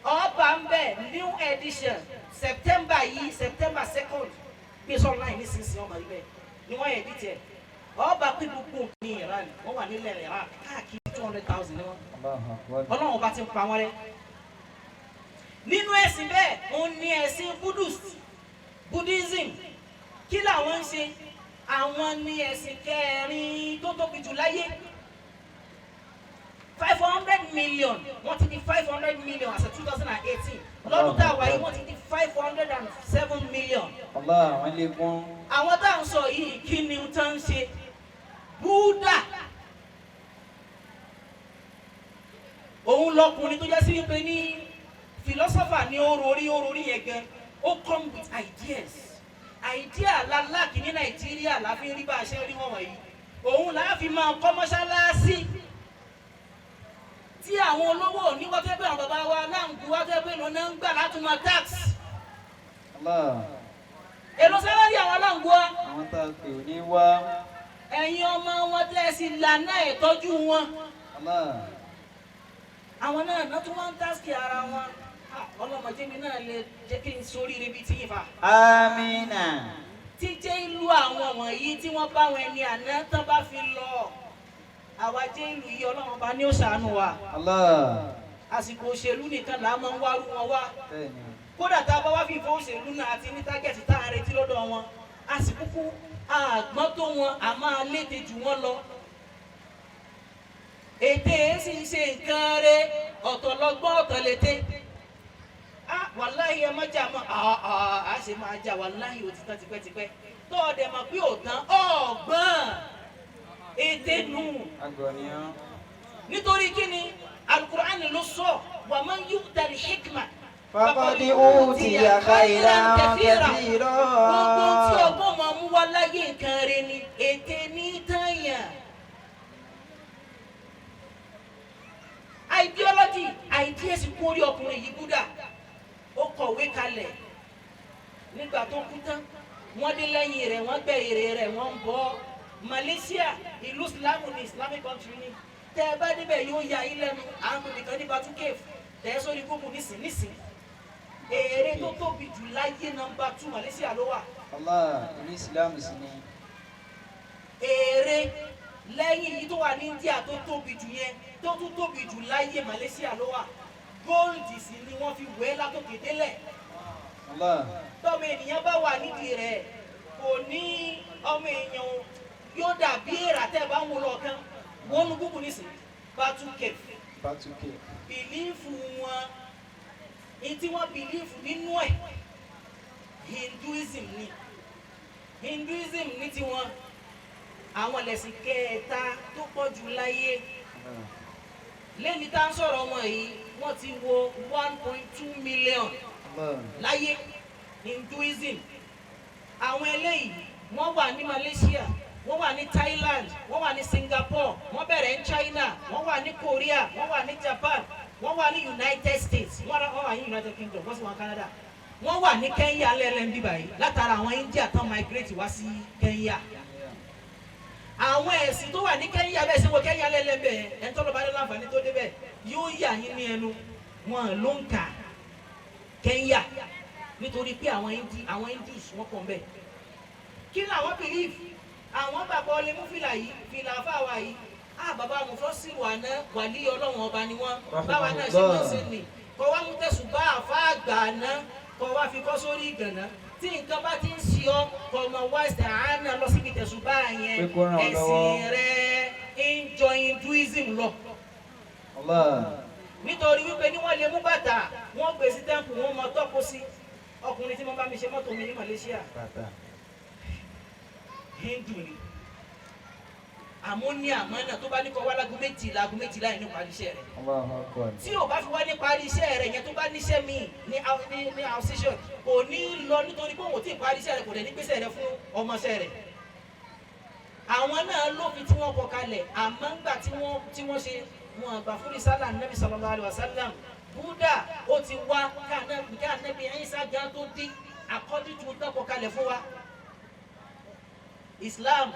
ọba ń bẹ new edition September 2nd gbèsè online nísinsìnyí ọmọ ibẹ̀ ni wọ́n yẹ dìtẹ̀ ọba pé gbogbo ní Iran wọ́n wà nílẹ̀ Iraq káàkiri 200,000 ni wọ́n Ọlọ́run ọba ti ń pa wọ́n rẹ́ nínú ẹ̀sìn bẹ́ẹ̀ òun ní ẹ̀sìn Buddhism kí làwọn ń ṣe àwọn ní ẹ̀sìn kẹrin tó tóbi jù láyé 500 million wọ́n ti di 500 million as of 2018 lọ́dún tá a wáyé wọ́n ti di 507 million. àwọn lè gbọ́n. àwọn tá à ń sọ yìí kí ni tá ń ṣe Buddha òun lọkùnrin tó jẹ́ sí wípé ní philosopher ní orí yẹn gan ó come with ideas idea lálákì ní Nàìjíríà láfi rí bá a ṣe rí wọn wọ̀nyí òun là á fi máa kọ́ mọ́ṣáláṣí tí àwọn olówó oníwọ́tẹ́gbẹ́ àwọn bàbá wa láǹkú wọ́tẹ́gbẹ́ lọ náà ń gbà láti máa tax èlò sálárì àwọn aláǹgbọ́. àwọn tá a pè ò ní wá. ẹ̀yin ọmọ wọn tẹ́sí lànà ìtọ́jú wọn. àwọn náà tún wọ́n ń tásìkì ara wọn. ọlọ́mọdé mi náà lè jẹ́ kí n sóríire bíi tí yìí fa. amina. tíjẹ́ ìlú àwọn wọ̀nyí tí wọ́n bá wọn ẹni àná tán bá fi lọ. àwa jẹ́ ìlú yìí ọlọ́run bá ní ó ṣàánú wa. àsìkò òṣèlú nìkan là á máa ń wárú wọn wá. kódà tá a bá wá fi ìfọ̀ òṣèlú náà àti ní tágẹ́tì tá a retí lọ́dọ̀ wọn. àsìkò kú àgbọ́n tó wọn a máa léde jù wọ́n lọ. ète sì ń ṣe nǹkan rẹ̀ ọ̀tọ̀ lọ́gbọ́n ọ̀tọ̀ létè. wàláhì ẹ má jà mọ́ a ṣe máa jà wàláhì òtítọ́ tipẹ́tipẹ́ tó ọdẹ mọ̀ pé òtán ọ̀gbọ́n ète nù. nítorí kí ni alukur'ani ló sọ wa man yu'ta al-hikma faqad utiya khayran kathira. gbogbo tí ọgbọ́n máa mú wá láyé nǹkan rẹ̀ ni ète ní tàyàn. ideology ideas kú orí ọkùnrin yìí gúdà ó kọ̀wé kalẹ̀ nígbà tó kú tán wọ́n dé lẹ́yìn rẹ̀ wọ́n gbẹ́ èrè rẹ̀ wọ́n ń bọ́ Malaysia ìlú Islam ní Islamic country ni tẹ́ ẹ bá níbẹ̀ yóò ya yín lẹ́nu àwọn nìkan ní Batu Cave tẹ́ ẹ sórí gbogbo nísìn èrè tó tóbi jù láyé nọ́mbà 2 Malaysia ló wà. ìlú Islam sì ni. èrè lẹ́yìn yìí tó wà ní India tó tóbi jù yẹn tó tún tóbi jù láyé Malaysia ló wà. Gold sì ni wọ́n fi wẹ́ látòkè délẹ̀. tọ́mọ ènìyàn bá wà nídìí rẹ̀ kò ní ọmọ èèyàn yóò dàbí èrà tẹ́ ẹ bá ń wo lọ́ọ̀kan wọ́n nu gúgù nísìnyí Batu Cave. bìlífù wọn ní tí wọ́n bìlífù nínú ẹ̀ Hinduism ní tiwọn àwọn lẹ̀sìn kẹta tó pọ̀ jù láyé lẹ́ni tá ń sọ̀rọ̀ wọn yìí wọ́n ti wo 1.2 million láyé Hinduism. àwọn eléyìí wọ́n wà ní Malaysia wọ́n wà ní Thailand wọ́n wà ní Singapore wọ́n bẹ̀rẹ̀ ní China wọ́n wà ní Korea wọ́n wà ní Japan wọ́n wà ní United States wọ́n wà ní United Kingdom wọ́n sì wà ní Canada wọ́n wà ní Kenya lẹ́lẹ́ ń bíbá yìí látara àwọn India tán migrate wá sí Kenya. àwọn ẹ̀sìn tó wà ní Kenya bẹ́ẹ̀ sí wo Kenya lẹ́lẹ́ bẹ́ẹ̀ ẹ̀ ń tọ́lọ́ bá dé láǹfààní tó dé bẹ́ẹ̀ yóò yà yín ní ẹnu wọn ló ń kà Kenya nítorí pé àwọn Hindus wọ́n pọ̀ bẹ́ẹ̀. kí ni àwọn believe àwọn bàbá ọlẹ́ mú fìlà yìí fìlà fáwa yìí bàbá àwọn fọ́sìrì àná wàlí ọlọ́run ọba ni wọ́n báwa náà ṣe máa ń ṣe nì kọ́ wá mú tẹ̀sùn bá àfa àgbà náà kọ́ wá fi kọ́ sórí ìgànnà tí nǹkan bá ti ń ṣe ọ́ kọ́ ọmọ wáṣẹ̀ àánà lọ síbi tẹ̀sùn bá yẹn ẹ̀sìn rẹ̀ ń jọ Hinduism lọ. nítorí wípé ní wọ́n lè mú bàtà wọ́n gbé sí tẹ́ǹpù wọn mọ tọ́kọ sí ọkùnrin tí wọ́n bá mi ṣe mọ́tò mi ní Malaysia Hindu ni àmọ́ ní àmọ́nà tó bá ní kọ́ wá lágún méjìlá yẹn ní parí iṣẹ́ rẹ̀ tí ò bá fi wá ní parí iṣẹ́ rẹ̀ yẹn tó bá níṣẹ́ míì ní association kò ní lọ nítorí pé òun ò tí ì parí iṣẹ́ rẹ̀ kò dẹ̀ ní gbèsè rẹ̀ fún ọmọọṣẹ́ rẹ̀. àwọn náà lófin tí wọ́n kọ kalẹ̀ àmọ́ ńgbà tí wọ́n ṣe wọn àgbà fún risala Nabi sallallahu alaihi wasallam Buddha ó ti wá ká Nabi Isa gan tó dín according to tó kọ kalẹ̀ fún wa. Islam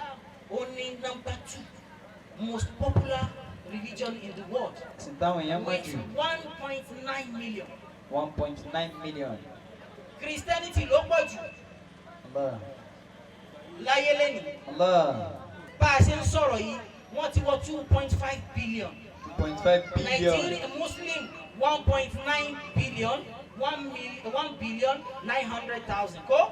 only number 2 most popular religion in the world with 1.9 million. 1.9 million. Christianity ló pọ̀ jù láyé lẹ́nu. bá a ṣe ń sọ̀rọ̀ yìí wọ́n ti wọ 2.5 billion. 2.5 billion. Nigeria Muslim 1.9 billion. 1 billion 900,000 ko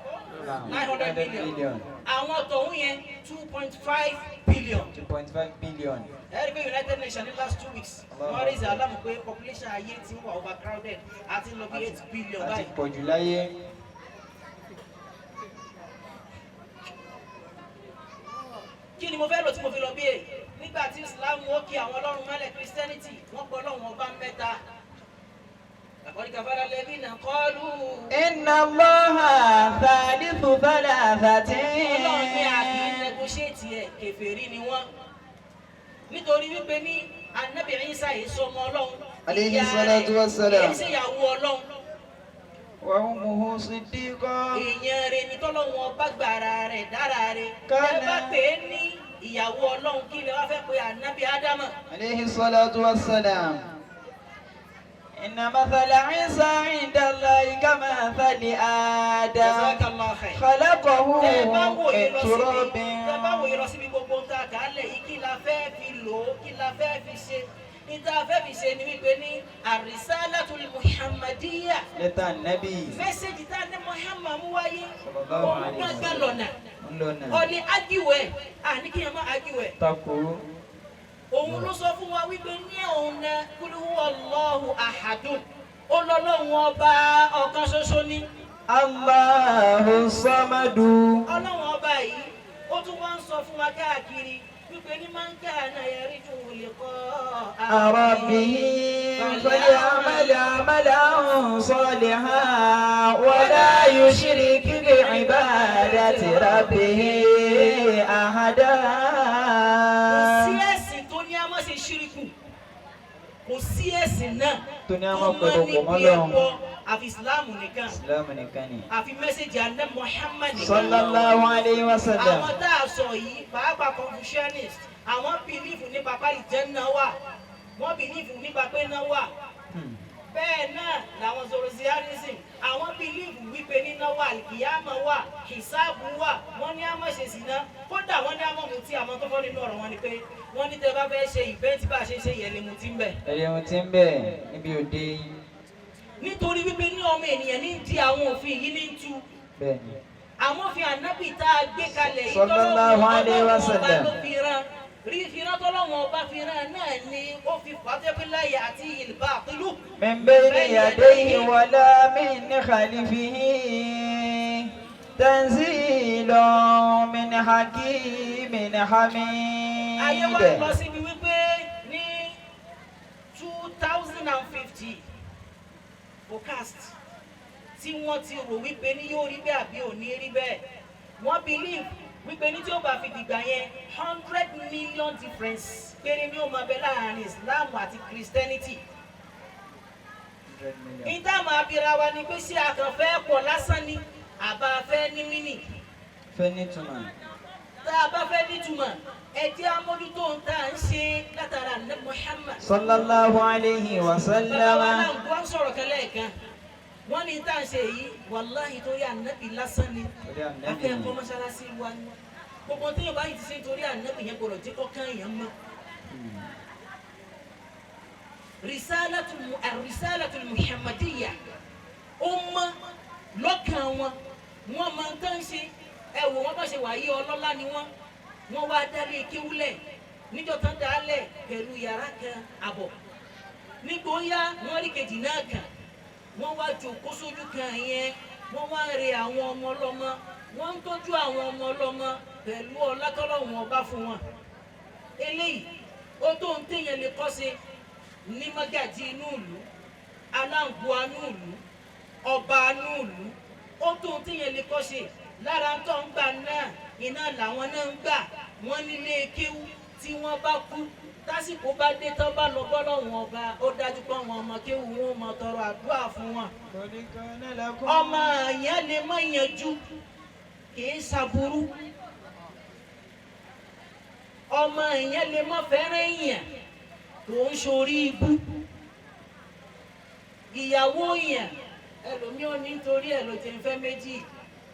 900 million. àwọn tọ̀hún yẹn 2.5 billion. 2.5 billion. ẹ̀rí pé United Nations ní last 2 weeks wọ́n rí ìsàlámù pé population ayé ti wà overcrowded àti lọ bí 8 billion báyìí. àti pọ̀jù láyé. kí ni mo fẹ́ lò tí mo fi lọ bí èyí nígbà tí Islam ó kí àwọn ọlọ́run mọ́lẹ̀ Christianity wọ́n gbọ́ ọlọ́run ọba mẹ́ta. لقد كفر الذين قالوا إن الله ثالث ثلاثة. Ọlọ́run ní àbí negotiate ẹ̀ kèfèrí ni wọ́n. nítorí wípé ní Ànábì Ìsá yìí sọmọ Ọlọ́run. Alayhi salatu wassalam. kìí ṣe ìyàwó Ọlọ́run. وأمه صديقة èèyàn rẹ̀ ni tọ́lọ́run ọba gbàrà rẹ̀ dára rẹ̀ Kánà. ẹ bá pè é ní ìyàwó ọlọ́run kí lè wá fẹ́ pe ànábì ádámà. عليه الصلاة والسلام إن مثل عيسى عند الله كمثل آدم Jazakallahu khair. خلقه tẹ́ bá wòye من lọ تراب síbi gbogbo ń ta kálẹ̀ yìí kí la fẹ́ fi lò ó kí la fẹ́ fi ṣe ní tá a fẹ́ fi ṣe ni wípé ní àrísálàtul muhammadiyya لتا النبي mẹ́sẹ̀gì tá a ní muhammad mú wáyé Sallallahu òun alaihi wasallam. gbọ́ngàn lọ́nà لنا ọ̀lẹ́ ágìwẹ̀ àní kí ẹ má ágìwẹ̀ تقول òun ló sọ fún wa wípé ní òun náà kúlú Allahu ahadun olólùwọ̀n ọba ọ̀kan ṣoṣo ní الله الصمد ọlọ́wọ̀n ọba yìí ó tún wá ń sọ fún wa káàkiri wípé ní máa ń ká náà yẹrí ju olè kọ́ ربه فليعمل عملا صالحا ولا يشرك بعبادة ربه أحدا kò sí ẹ̀sìn tó ní a máa ṣe ṣíríkù kò sí ẹ̀sìn náà tó ní a tó máa máa pẹ̀lú ní pọ̀ mọ́ bí Ọlọ́run. ẹ̀kọ́ àfi ìsìláàmù nìkan Islam nìkan ni. àfi mẹ́sẹ̀gì àná Muhammad nìkan. Sallallahu alayhi wa sallam. àwọn tá a sọ yìí pàápàá confucianist àwọn bìlífù nípa pálí jẹ́ náà wà wọ́n bìlífù nípa pé náà wà bẹ́ẹ̀ náà làwọn zoroastrianism àwọn bìlífù wípé níná wà kìyàmá wà kìsáàbù wà wọ́n ní àmọ́ ṣe sìná kódà wọ́n ní àmọ́ mutí àmọ́ tó fọ́ nínú ọ̀rọ̀ wọn ni pé wọ́n ní tẹ́ bá fẹ́ ṣe ìfẹ́ǹtì bá a ṣe ṣe yẹn lè mutí ń bẹ̀. Ẹ̀rí ohun tí ń bẹ̀ níbi òde nítorí wípé ní ọmọ ènìyàn ní di àwọn òfin yìí ní tú bẹ́ẹ̀ ni. àmọ́fin ànábì tá a gbé kalẹ̀ yìí Sallallahu alayhi wa sallam. ọba ló fi rán rí ìfirán tọ́lọ́wọ́n ọba fi rán náà ni ó fi pàtẹ́pẹ́láyà àti ìlbà pẹ̀lú. من بين يديه ولا من خلفه تنزيل من حكيم ayé wa حميد. lọ síbi wípé ní 2050 forecast tí wọ́n ti rò wípé ní yóò rí bẹ́ẹ̀ àbí ò ní rí bẹ́ẹ̀ wọ́n believe wípé ní tí ó bá fi dìgbà yẹn 100 million difference péré ní ó máa bẹ láàrin Islam àti Christianity. ìdáàmú abira wa ni pé ṣé àkànfẹ́ pọ̀ lásán ni àbá fẹ́ ní mínì. Fẹ́nitùmá. tá a bá fẹ́ nítumọ̀ ẹ jẹ́ amójútó ń tà ń ṣe látara ní Muhammad. Sallallahu alayhi wa bàbá wa sallam. náà wọ́n sọ̀rọ̀ kan lẹ́ẹ̀kan wọ́n ní tá à ń ṣe yìí wàláhì torí ànábì lásán ni Torí ànábì ni. akẹ́kọ̀ọ́ mọ́ṣáláṣí wa ni gbogbo tí yóò bá yìí ti ṣe torí ànábì yẹn gbọ́dọ̀ jẹ́ kọ́kàn yẹn mọ́. risalatul muhammadiyya ó mọ́ lọ́kàn wọn wọ́n máa ń tán ṣe ẹ wò wọ́n bá ṣe wáyé ọlọ́lá ni wọ́n wá dálé kéwúlẹ̀ níjọ́ tán dálẹ̀ pẹ̀lú yàrá kan àbọ̀ nígbóyá wọ́n rí kejì náà kàn wọ́n wá jòkó sójú kan yẹn wọ́n wá re àwọn ọmọ ọlọ́mọ wọ́n ń tọ́jú àwọn ọmọ ọlọ́mọ pẹ̀lú ọlá tọ́lọ́run ọba fún wọn eléyìí ó tó ń téèyàn lè kọ́ sí ní mágàjí inú ìlú aláǹgbó inú ìlú ọba inú ìlú ó tó ń téèyàn lè kọ́ sí lára ń tọ́ ń gbà náà iná làwọn náà ń gbà wọ́n nílé kéwú tí wọ́n bá kú tásìkò bá dé tán bá lọ bọ́lọ́hún ọba ó dájú pé àwọn ọmọ kéwú wọn máa tọrọ àdúrà fún wọn. ọmọ yẹn lè má yanjú kì í ṣàbúrú ọmọ yẹn lè má fẹ́ràn yẹn kò ń ṣorí ibú ìyàwó yẹn ẹlòmíì ò ní nítorí ẹ̀ ló ti ń fẹ́ méjì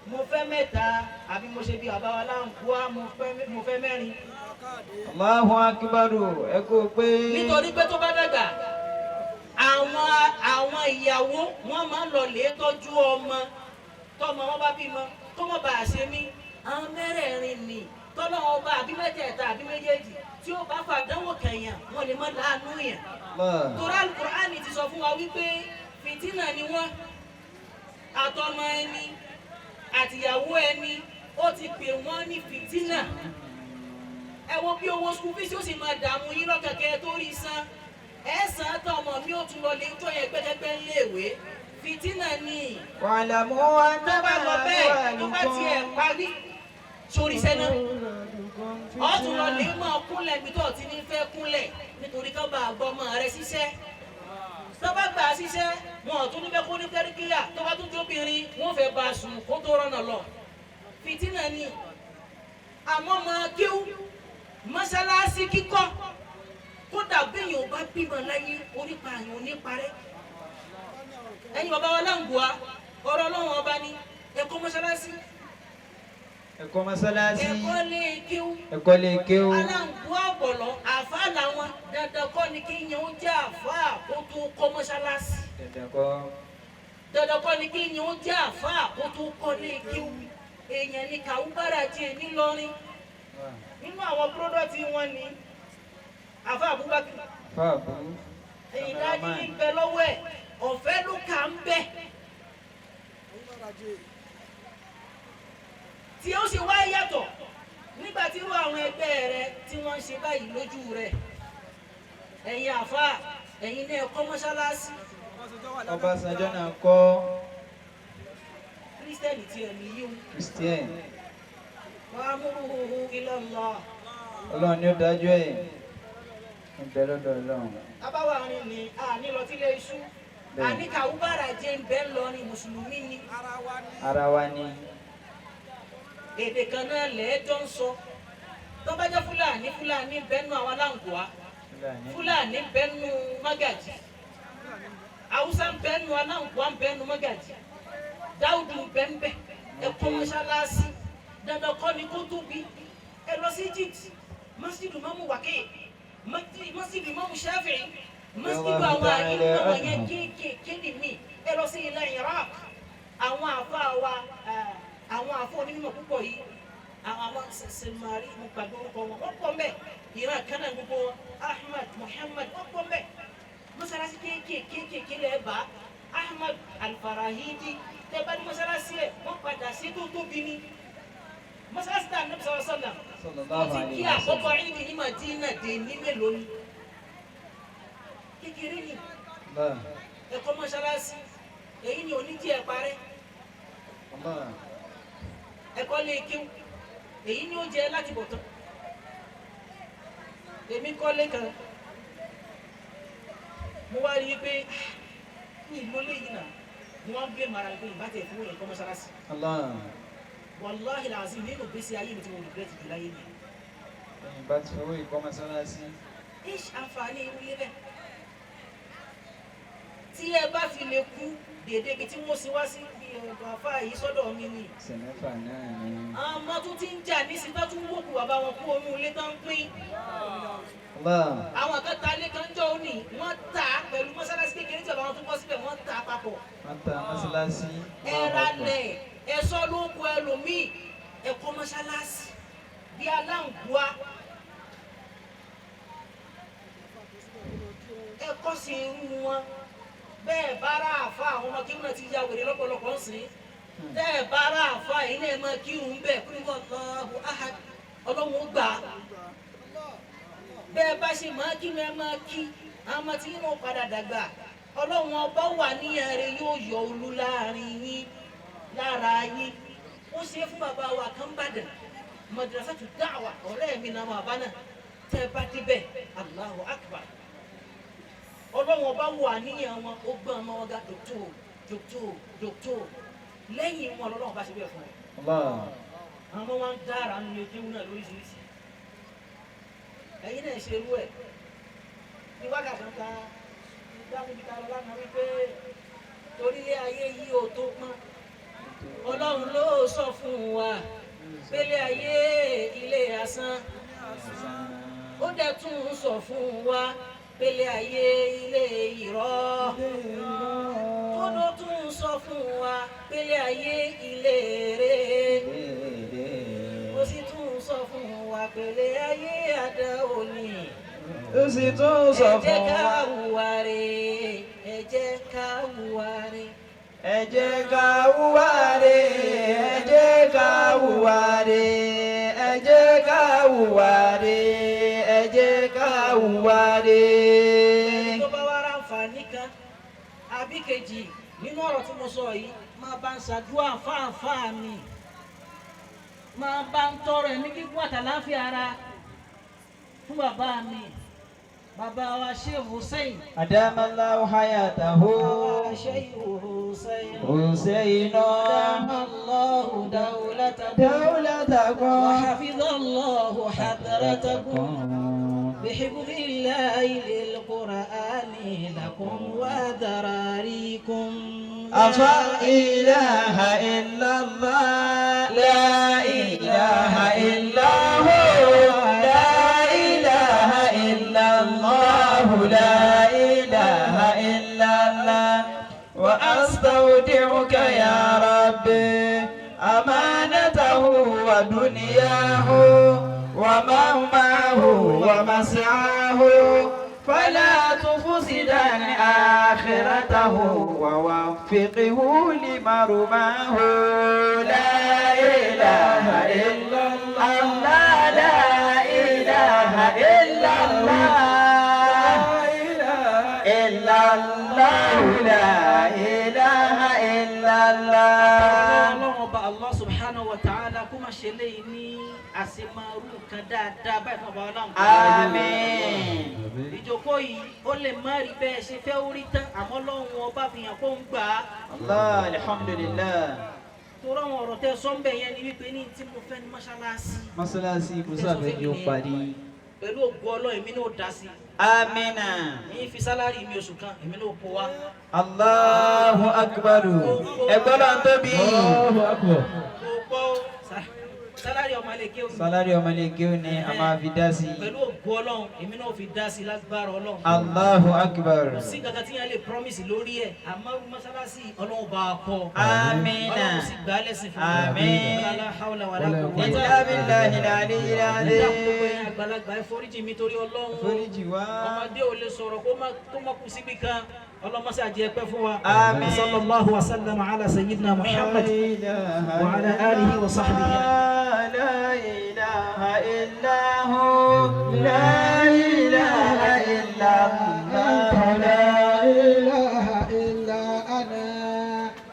mo fẹ́ mẹ́ta àbí mo ṣe bí àbáwá láǹkúá mo fẹ́ mẹ́rin. Allahu akbaru ẹ kó pé. nítorí pé tó bá dàgbà àwọn ìyàwó wọn máa ń lọ lè tọ́jú ọmọ tọmọ wọn bá bímọ tó mọ̀ bá a ṣe mí àwọn mẹ́rẹ̀ẹ̀rin ni tọ́lọ́ ọba àbí mẹ́tẹ̀ẹ̀ta àbí méjèèjì tí ó bá fàdánwò kẹyàn wọn lè má láàánú yẹn. torí Al-Qur'ani ti sọ fún wa wípé fìtínà ni wọ́n àtọmọ ẹni àtìyàwó ẹni ó ti pè wọ́n ní fìtínà. ẹ wo bí owó school fees ó sì máa dààmú yín lọ́kẹ̀kẹ́ tó rí san ẹ san tán ọmọ mi ó tún lọ lé tó yẹ gbẹ́gbẹ́ léèwé fìtínà ni. wa'lamu tó bá lọ bẹ́ẹ̀ tó bá tiẹ̀ parí sórí sẹ́nà ó tún lọ lé mọ́ kúnlẹ̀ bí tó ti ní fẹ́ kúnlẹ̀ nítorí ká bá gbọ́ ọmọ rẹ ṣiṣẹ́ tó bá gbà á ṣiṣẹ́ wọn ò tún níbẹ̀ kó ní tẹ́ríkìyà tó bá tún jóbìnrin wọn fẹ́ bá a sùn kó tó rọ́nà lọ fìtínà ni àmọ́ máa kíw mọ́sálásí kíkọ́ kódà béèyàn bá bímọ láyé onípa àyàn oníparẹ́ ẹ̀yin bàbá wa láǹgùá ọ̀rọ̀ ọlọ́run ọba ní ẹ̀kọ́ mọ́sálásí ẹ̀kọ́ mọ́sálásí ẹ̀kọ́ lé kíw ẹ̀kọ́ lè kéwú aláǹgùá ọ̀pọ̀lọ́ àfáà làwọn dandan kọ́ ni kí yẹn ó jẹ́ àfáà kó tó kọ́ mọ́sálásí dandan kọ́ ni kí yẹn ó jẹ́ àfáà kó tó kọ́ lé kíw èèyàn ní kàwúbára tiẹ̀ ńìlọrin nínú àwọn pírọ́dọ̀tì wọn ni àfa Abubakar fáàbù èyí dájú ní bẹ lọ́wọ́ ẹ̀ ọ̀fẹ́ ló kà ń bẹ̀ tí ó sì wá yàtọ̀ nígbà tí irú àwọn ẹgbẹ́ rẹ tí wọ́n ń ṣe báyìí lójú rẹ̀ ẹ̀yin àfa ẹ̀yin náà kọ́ mọ́ṣáláṣí Ọbásanjọ́ náà kọ́ kírísítẹ́nì tí ẹ̀mí yíwú Christian wàá múrùhùhù ilallah. Ọlọ́run ni ó dájú ẹ̀ ń bẹ lọ́dọ̀ Ọlọ́run. abáwa ni a ní lọ sílé iṣu àní kàwúbàrà jẹ́ ń bẹ́ lọ ní mùsùlùmí ni ara wa ni èdè kan náà lẹ́ẹ̀jọ́ ń sọ tó bá jẹ́ fúlàní bẹ́nu àwọn aláǹgùá fúlàní bẹ́nu mágàjì haúsá ń bẹ́nu aláǹgùá ń bẹ́nu mágàjì dáúdù ń bẹ́ńbẹ́ ẹ̀kọ́ mọ́ṣáláṣí dandan kọ́ ni kó tóbi ẹ lọ sí Egypt masjidu mamu wákè masjidu mamu Shafi'i masjidu àwọn àyíká wọ̀nyẹn kéékèèké ni mí ẹ lọ sí ilẹ̀ Iraq àwọn àfa wa àwọn àfọ onímọ̀ púpọ̀ yìí àwọn sèmárì mo gbàgbé orúkọ wọn wọ́n pọ̀ mbẹ́ ìran kan náà gbogbo Ahmad Muhammad wọ́n pọ̀ mbẹ́ mọ́sálásí kéékèèké lẹ́ẹ̀ bá Ahmad Al-Farahidi tẹ́ bá ní mọ́sálásí ẹ̀ wọ́n padà sí tó tóbi ní mọ́sálásí tá a Nabi sallallahu alaihi wasallam wọ́n ti kí àkọ́kọ́ ìdí ní Madina dé ní mélòó ni kékeré ni ẹ̀kọ́ mọ́sálásí èyí ni oníjì ẹ̀ parẹ́ ẹ̀kọ́ lè kíw èyí ni ó jẹ́ láti bọ̀ tán èmi kọ́lé kan mo wá rí i pé ní ìlólé yìí náà mo wá ń gbé mara pé ìbátẹ̀ fún ẹ̀kọ́ mọ́sálásí wàláhì làásì nínú gbèsè ayé mi tí mo regret jù láyé mi. ìbá ti fowó ìkọ́ mọ́sálásí. ish àǹfààní ìwúlé bẹ́ẹ̀ tí ẹ bá fi lè kú dèdè ibi tí mo sì wá sí bí àfa yìí sọ́dọ̀ mi ni. sẹ̀mẹ́fà náà ni. àmọ́ tún ti ń jà nísìsiyìí tó tún wókù bàbá wọn kú oyún ilé tó ń pín. àwọn kan ta ilé kan jọ òní wọ́n tà á pẹ̀lú mọ́sálásí kékeré tí bàbá wọn tún kọ́ síbẹ̀ wọ́n tà á papọ̀. wọ́n ta mọ́sálásí. ẹ ralẹ̀ ẹ sọ ló kọ ẹlòmíì ẹ kọ́ mọ́sálásí bí aláǹgbá ẹ kọ́ sí irú wọn bẹ́ẹ̀ bára àfa àwọn ọmọ kírun náà ti ya wèrè lọ́pọ̀lọpọ̀ ń sìn bẹ́ẹ̀ bára àfa yìí náà máa kírun bẹ́ẹ̀ kúrò wọ́n lọ́wọ́ ahad ọlọ́run ó gbà á bẹ́ẹ̀ bá ṣe máa kírun ẹ máa kí àmọ́ tí yín náà padà dàgbà ọlọ́run ọba wà níyàn rẹ yóò yọ olú láàrin yín lára yín ó ṣe fún bàbá wa kan bàdàn madrasatu da'wa ọ̀rẹ́ mi náà bàbá náà tẹ́ bá débẹ̀ Allahu akbar ọlọ́wọ́n bá wà níyàn wọn ó gbọ́n ọmọ wọn ga dòkítò lẹ́yìn wọn lọ́wọ́n bá ṣe bẹ́ẹ̀ fún ọ. àwọn wọn dára nínú ekéwú náà lóríṣiríṣi ẹ̀yin náà ṣe irú ẹ̀ ní wákàtí ń ta dábìbìtà lọ́nà wípé torílé ayé yìí ò tó pọ́n ọlọ́run ló sọ fún wa pélé ayé ilé asán ó dẹ̀ tún sọ fún wa pélé ayé ilé irọ́ ó ló tún sọ fún wa pélé ayé ilé èrè ó sì tún sọ fún wa pélé ayé àdánwò ni ó sì tún sọ fún wa. ẹ jẹ́ ká hùwà rere ẹ jẹ́ ká hùwà rere. ẹ jẹ́ ká hùwà rere ẹ jẹ́ ká hùwà rere ẹ jẹ́ ká hùwà rere ẹ jẹ́ ká hùwà rere. tó bá wá ra àǹfààní kan àbí kejì nínú ọ̀rọ̀ tí mo sọ yìí máa bá ń ṣàdúrà fáàfáà mi máa bá ń tọrọ ẹ̀mí gígùn àtàláfíà ara fún bàbá mi bàbá wa Sheikh Hussein. Adamallahu hayatahu. bàbá Sheikh Hussein. Hussein. Adamallahu dawlatakum. دولتكم. وحفظ الله حضرتكم. بحفظ الله للقرآن لكم وذراريكم. لا إله إلا الله لا إله إلا هو لا إله إلا الله لا إله إلا الله وأستودعك يا ربي أمانته ودنياه ومن معه ومسعاه فلا تفسدن آخرته ووفقه لمرماه لا إله إلا الله لا إله إلا الله إلا الله لا إله إلا الله. Ọlọ́run ọba Allah subhanahu wa ta'ala kó máa ṣe léyìn ní àṣemáàrú kan dáadáa báyìí fún ọba ọlọ́run. Àmín. Ìjókòó yìí ó lè má rí bẹ́ẹ̀ ṣe fẹ́ orí tán àmọ́ Ọlọ́run ọba fi hàn kó ń gbà á. Allah alhamdulillah. Torọ́ àwọn ọ̀rọ̀ tẹ́ sọ́ńbẹ̀ yẹn ni wípé ní tí mo fẹ́ ní mọ́ṣáláṣí. Mọ́sálásí Musa fẹ́ yóò parí. Pẹ̀lú ògo Ọlọ́run èmi náà dá sí. Amina. Ní fi sálárì mi oṣù kan èmi náà kó wá. Allahu akbar. Ẹgbọ́n náà tóbi. Allahu akbar. Kó pọ́ sálárì ọmọ ilé kéwù. Sálárì ọmọ ilé kéwù ni a máa fi dá sí. Pẹ̀lú ògo Ọlọ́run èmi náà fi dá sí lágbára Ọlọ́run. Allahu akbar. Kò sí kankan tí yẹn lè promise lórí ẹ̀ àmọ́ mọ́ṣáláṣí Ọlọ́run bá a kọ́. Amina. Ọlọ́run sì gbà á lẹ́sìn fún mi. Àmín. La hawla wala quwwata Illa billahi al-aliyyil azim. Àgbàlagbà ẹ foríjì mi torí Ọlọ́run. Foríjì wá. Ọmọdé ò lè sọ̀rọ̀ kó má kú síbi kan. Ọlọ́mọṣẹ́ àjẹ́ pẹ́ fún wa. Àmín. Sallallahu wa sallama ala sayyidina Muhammad wa ala alihi wa sahbihi. لا إله إلا هو لا إله إلا الله لا إله إلا أنا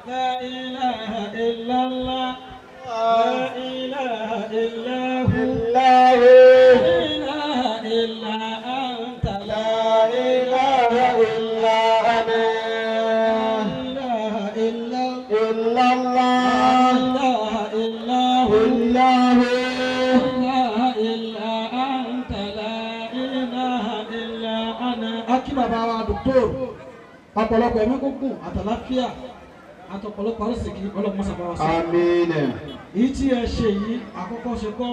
لا إله إلا الله لا إله إلا هو لا إله إلا أنت لا إله إلا أنا لا إله إلا الله لا إله إلا هو لا إلا أنت لا إله إلا أنا akí bàbá wa dòkítọ́rù ọ̀pọ̀lọpọ̀ ẹ̀mí gúngùn àtàláfíà àtọ̀pọ̀lọpọ̀ àrùsìkì ọlọ́mọṣàbá wa sí. Àmín. èyí tí ẹ ṣe yìí àkọ́kọ́ ṣe kọ́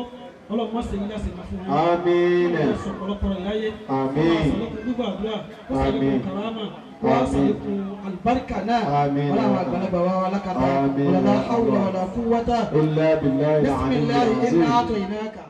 ọlọ́mọṣẹ́ yìí láti máa fún wọn. Àmín. ọlọ́mọṣẹ́ ọ̀pọ̀lọpọ̀ rẹ̀ láyé. Àmín. ọlọ́mọṣẹ́ gbígbàdúrà ó sàlékún karama ó sàlékún alibarika náà. Àmín. ọlọ́mọ àgbàlagbà wa wà lákàtà Àmín. wala hawla wala quwwata إلا بالله العلي bisimilahi العظيم. inna a'tainaka.